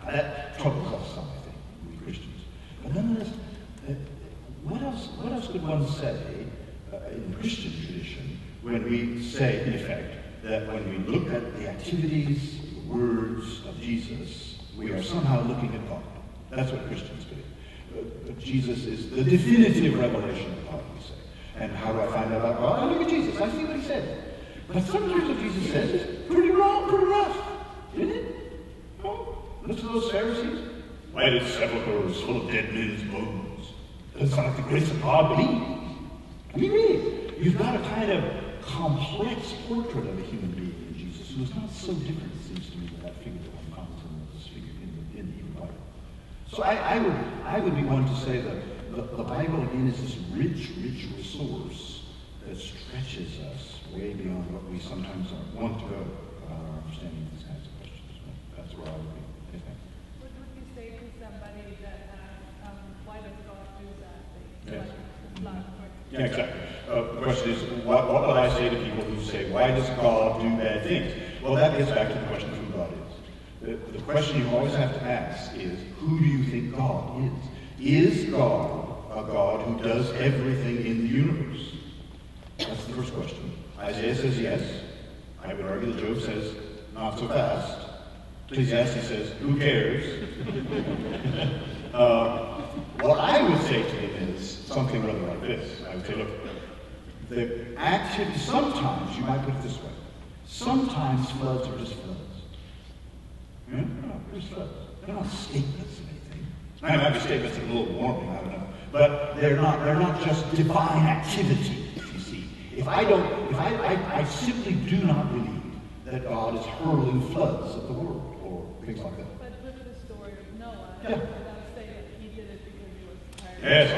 That troubles us some, I think, we Christians. But nonetheless, what else could one say in the Christian tradition when we say, in effect, that when we look at the activities, the words of Jesus, we are somehow looking at God? That's what Christians believe. Jesus is the definitive revelation of God, we say. And how do I find out about God? I look at Jesus. I see what he says. But sometimes what Jesus says is pretty wrong, pretty rough. Isn't it? Oh, listen to those Pharisees. Why did sepulchres full of dead men's bones? Doesn't sound like the grace of God to me. I mean, really, you've got a kind of complex portrait of a human being in Jesus who is not so different, it seems to me, than that figure that one comments on this figure in the Hebrew Bible. So I would be one to say that the Bible, again, is this rich resource that stretches us way beyond what we sometimes want to go about our understanding of these kinds of questions. That's where I would be. What would you say to somebody that why does God do that? Yes. Like blood, Yeah, exactly. The question is, what would I say to people who say, why does God do bad things? Well, that gets back to the question of who God is. The question you always have to ask is, who do you think God is? Is God a God who does everything in the universe? That's the first question. Isaiah says yes. I would argue that Job says, not so fast. Ecclesiastes says, who cares? What I would say to him is something rather like this. I would say, look, the activity, sometimes, you might put it this way, sometimes floods are just floods. Yeah? They're just floods. They're not statements of anything. I might be statements of a little warning, I don't know. But they're not just divine activity, you see. I simply do not believe that God is hurling floods at the world, or things like that. but with the story of Noah, Yeah. I would say that he did it because he was tired. Yes,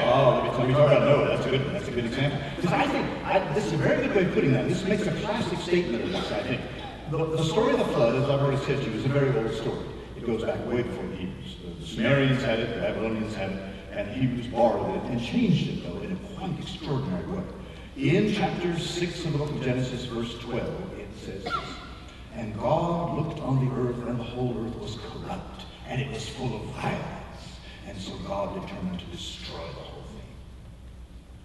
let me talk about Noah. That's a good example. Because I think, this is a very good way of putting that. This makes a classic statement of this, I think. The story of the flood, as I've already said to you, is a very old story. It goes back way before the Hebrews. The Sumerians had it, the Babylonians had it, and the Hebrews borrowed it and changed it, though, in a quite extraordinary way. In chapter 6 of the book of Genesis, verse 12, it says this, and God looked on the earth, and the whole earth was corrupt, and it was full of violence. And so God determined to destroy the whole thing.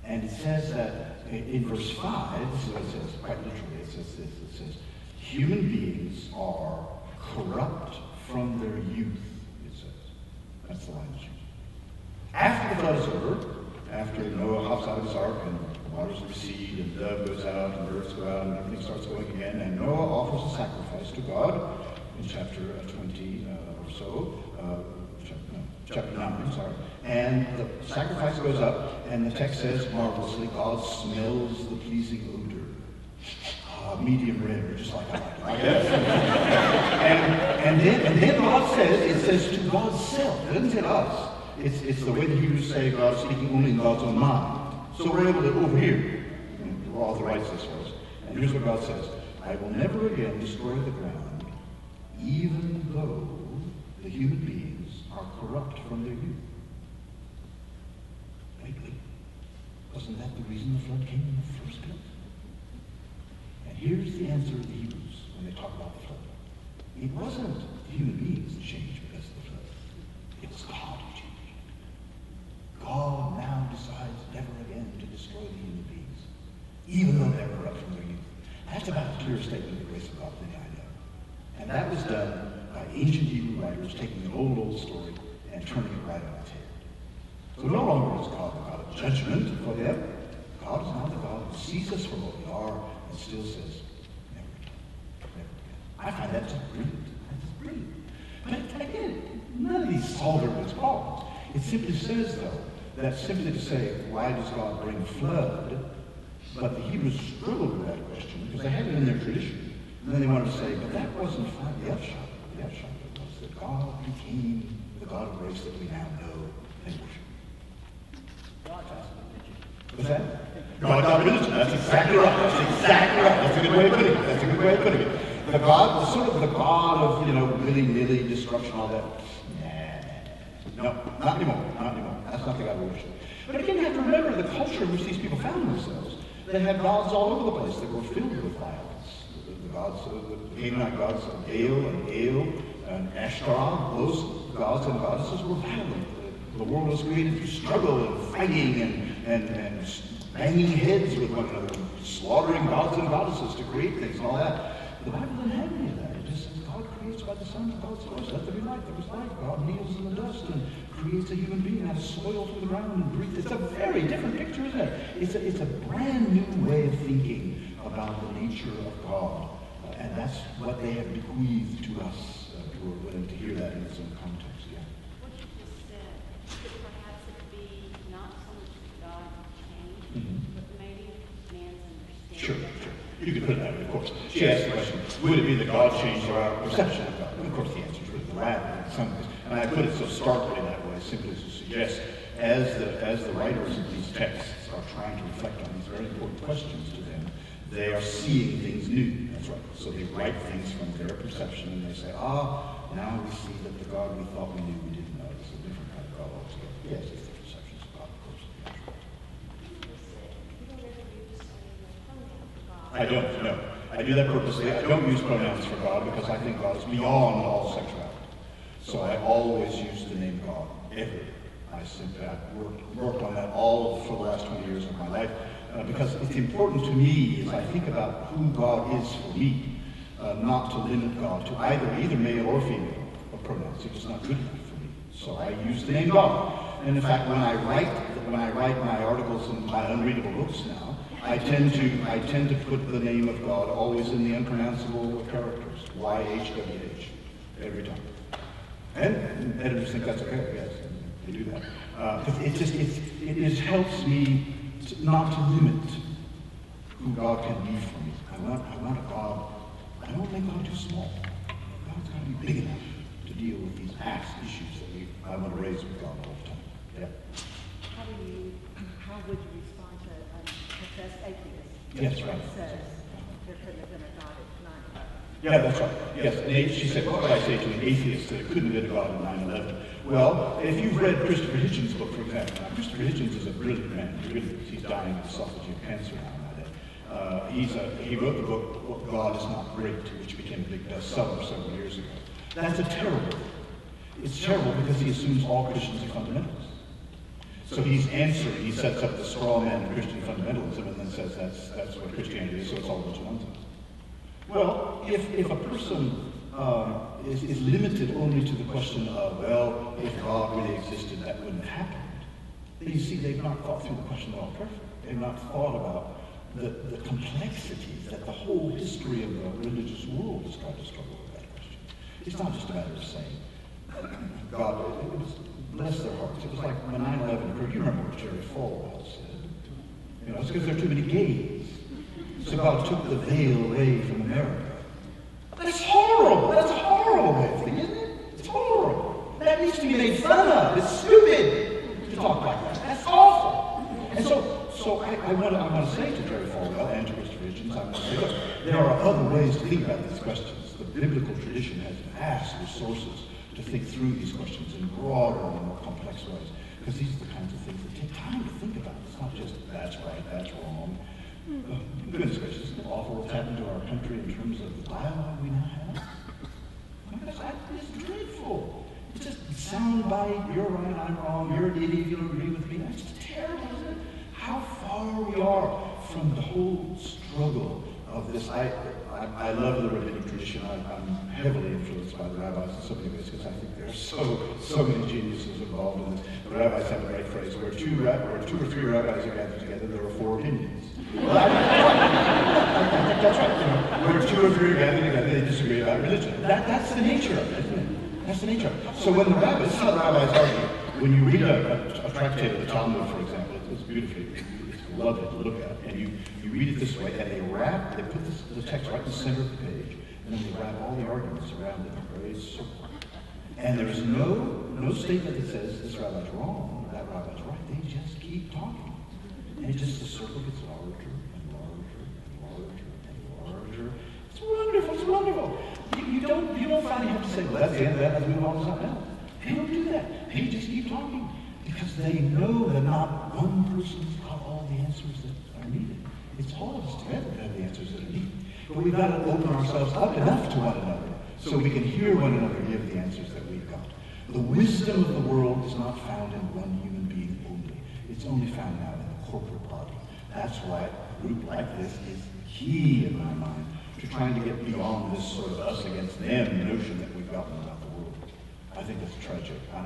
And it says that in verse 5, this is what it says, quite literally, it says this, it says, human beings are corrupt from their youth, it says. That's the language. After the flood is over, after Noah hops out of his ark and the waters recede and the dove goes out and birds go out and everything starts going again, and Noah offers a sacrifice to God in chapter 20 or so, chapter 9, sorry. And the sacrifice goes up, and the text says marvelously, God smells the pleasing odor. Medium rare, just like I like it. and then God says, it says to God's self. It doesn't say us. It's the way the Hebrews say God is speaking only in God's own mind. So we're able to overhear. We're authorized this for us. And here's what God says. I will never again destroy the ground, even though the human beings are corrupt from their youth. Wait. Wasn't that the reason the flood came in the first place? And here's the answer of the Hebrews when they talk about the flood. It wasn't the human beings that changed because of the flood. It was God who changed. God now decides never again to destroy the human beings, even though they're corrupt from their youth. That's about as clear a statement of the grace of God than I know. And that was done by ancient Hebrew writers taking an old story and turning it right on its head. So no longer is God the God of judgment for them. God is now the God who sees us for what we are and still says, never again, never again. I find that just brilliant. That's brilliant. But again, none of these solve everyone's problems. It simply says, though, that simply to say, why does God bring flood? But the Hebrews struggled with that question because they had it in their tradition. And then they wanted to say, but that wasn't the upshot. The upshot was that God became the God of grace that we now know and worship. What's that? God religion. That's exactly right. That's exactly right. That's a good way of putting it. That's a good way of putting it. The God, sort of the God of, willy-nilly destruction, all that. Nah. No, not anymore. Not anymore. That's not the God we worship. But again, you have to remember the culture in which these people found themselves. They had gods all over the place that were filled with violence. The gods, the Canaanite gods of Baal and El and Ashtaroth, those gods and goddesses were violent. The world was created through struggle and fighting and banging heads with one another, slaughtering gods and goddesses to create things and all that. The Bible doesn't have any of that. It just says God creates by the Son of God's voice. Let there be light. There was light. God kneels in the dust and creates a human being out of soil through the ground and breathes. It's a very different picture, isn't it? It's a brand new way of thinking about the nature of God. And that's what they have bequeathed to us, who are willing to hear that in its own context. Yeah. What you just said, could perhaps it be not so much God changed, but maybe man's understanding? Sure. You can put it that way, of course. She asked the question, would it be that God changed our perception of God? And of course the answer is really the latter in some ways. And I put it so starkly that way, simply to suggest, as the writers of these texts are trying to reflect on these very important questions to them, they are seeing things new. That's right. So they write things from their perception, and they say, now we see that the God we thought we knew we didn't know is a different kind of God altogether. Yes, it's the perceptions of God, of course. I don't, no. I do that purposely. I don't use pronouns for God because I think God is beyond all sexuality. So I always use the name God, ever. I've worked on that all for the last 20 years of my life because it's important to me as I think about who God is for me, not to limit God to either male or female pronouns. It's just not good enough for me. So I use the name God. And in fact, when I write my articles in my unreadable books now, I tend to put the name of God always in the unpronounceable characters, YHWH, every time. And editors think that's okay, yes, they do that. It helps me not to limit who God can be for me. I want a God, I don't want to make God too small. God's got to be big enough to deal with these vast issues that I want to raise with God all the time. Yeah. How would you respond to a professed atheist? Yes, right. That says there couldn't have been a God at 9/11. Yeah, that's right. Yes, she said, what would I say to an atheist that it couldn't have been a God in 9/11? Well, if you've read Christopher Hitchens' book, for example, now, Christopher Hitchens is a brilliant man. He's dying of esophageal cancer now nowadays. He wrote the book, God is Not Great, which became a big bestseller several years ago. That's a terrible book. It's terrible because he assumes all Christians are fundamentalists. So he sets up the straw man of Christian fundamentalism and then says that's what Christianity is, so it's all a bunch of nonsense. Well, if a person is limited only to the question of, well, if God really existed, that wouldn't have happened, then you see they've not thought through the question at all perfectly. They've not thought about the complexities that the whole history of the religious world has tried to struggle with that question. It's not just a matter of saying, God, it was, bless their hearts. It was like when 9/11 occurred. You remember what Jerry Falwell said. It's because there are too many gays. So God took the veil away from America. That's horrible. That's a horrible way of thinking, isn't it? It's horrible. That needs to be made fun of. It's stupid to talk like that. That's awful. And so I want to say to Jerry Falwell and to Christopher Hitchens, I want to say, look, there are other ways to think about these questions. The biblical tradition has vast resources to think through these questions in broader and more complex ways. Because these are the kinds of things that take time to think about. It's not just that's right, that's wrong. Goodness gracious, isn't it awful what's happened to our country in terms of the dialogue we now have? It's dreadful. It's just soundbite, you're right, I'm wrong, you're an idiot, you'll agree with me. That's just terrible, isn't it? How far we are from the whole struggle of this. I love the rabbinic tradition. I'm heavily influenced by the rabbis in so many ways because I think there's so many geniuses involved in this. The rabbis have a great phrase, where two or three rabbis are gathered together, there are 4 opinions. Well, I think that's right. Where 2 or 3 are gathered together, they disagree about religion. That's the nature of it, isn't it? That's the nature of it. So when the rabbis, this is how the rabbis argue. When you read a tractate of the Talmud, for example, it's beautifully, it's lovely to look at, and you read it this way, and they put the text right in the center of the page, and then they wrap all the arguments around it in a very circle. And there is no statement that says this rabbi's wrong, or that rabbi's right. They just keep talking. And the circle gets larger and larger and larger and larger. It's wonderful, it's wonderful. You don't finally have to say, well, that's the end of that, let's move on to something else. They don't do that. They just keep talking. Because they know that not one person's got all the answers that are needed. It's all of us together that have the answers that are needed. But we've got to open ourselves up enough to one another so we can hear one another give the answers that we've got. The wisdom of the world is not found in one human being only. It's only found now in the corporate body. That's why a group like this is key in my mind to trying to get beyond this sort of us against them notion that we've gotten about the world. I think it's tragic. And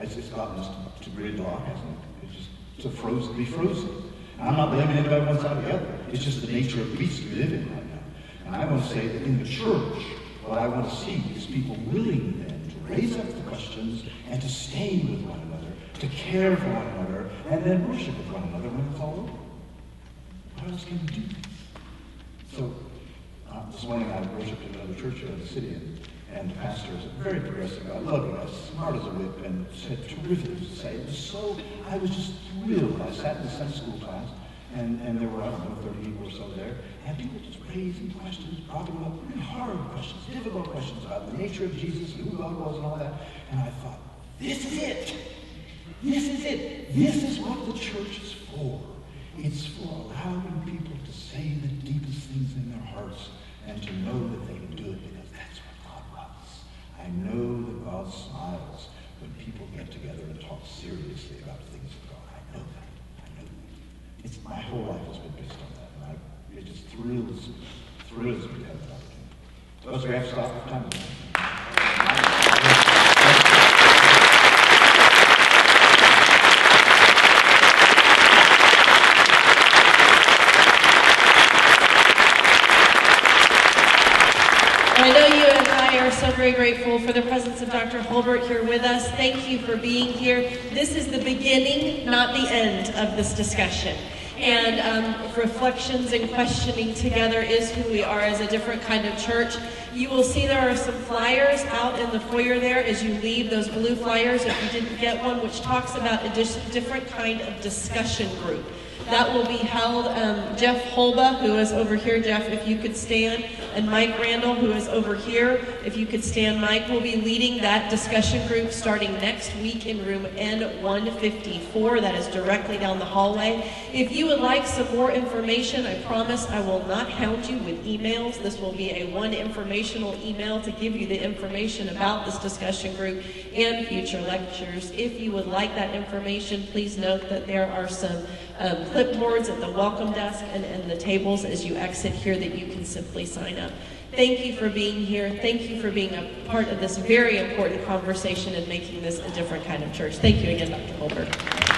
it's gotten us to gridlock, hasn't it? It's just to be frozen. And I'm not blaming anybody one side or the other. It's just the nature of the beast we live in right now. And I want to say that in the church, what I want to see is people willing then to raise up the questions and to stay with one another, to care for one another, and then worship with one another when it's all over. What else can we do? So, this morning I worshiped in another church here in the city, and the pastor is a very progressive guy, lovely guy, smart as a whip, and said terrific things to say. I was just thrilled. I sat in the Sunday school class, and there were, I don't know, 30 people or so there, and people just raising questions, talking about really hard questions, difficult questions about the nature of Jesus and who God was and all that. And I thought, this is it. This is it. This is what the church is for. It's for allowing people to say the deepest things in their hearts and to know that they can do it because that's what God loves. I know that God smiles when people get together and talk seriously about things of God. I know that. My whole life has been based on that, and it just thrills me to have that opportunity. So we have to stop for time. I know you and I are so very grateful for the presence of Dr. Holbert here with us. Thank you for being here. This is the beginning, not the end of this discussion. And reflections and questioning together is who we are as a different kind of church. You will see there are some flyers out in the foyer there as you leave, those blue flyers if you didn't get one, which talks about a different kind of discussion group. That will be held, Jeff Holbert, who is over here. Jeff, if you could stand, and Mike Randall, who is over here. If you could stand, Mike will be leading that discussion group starting next week in room N154. That is directly down the hallway. If you would like some more information, I promise I will not hound you with emails. This will be a one informational email to give you the information about this discussion group and future lectures. If you would like that information, please note that there are some clipboards at the welcome desk and the tables as you exit here that you can simply sign up. Thank you for being here. Thank you for being a part of this very important conversation and making this a different kind of church. Thank you again, Dr. Holbert.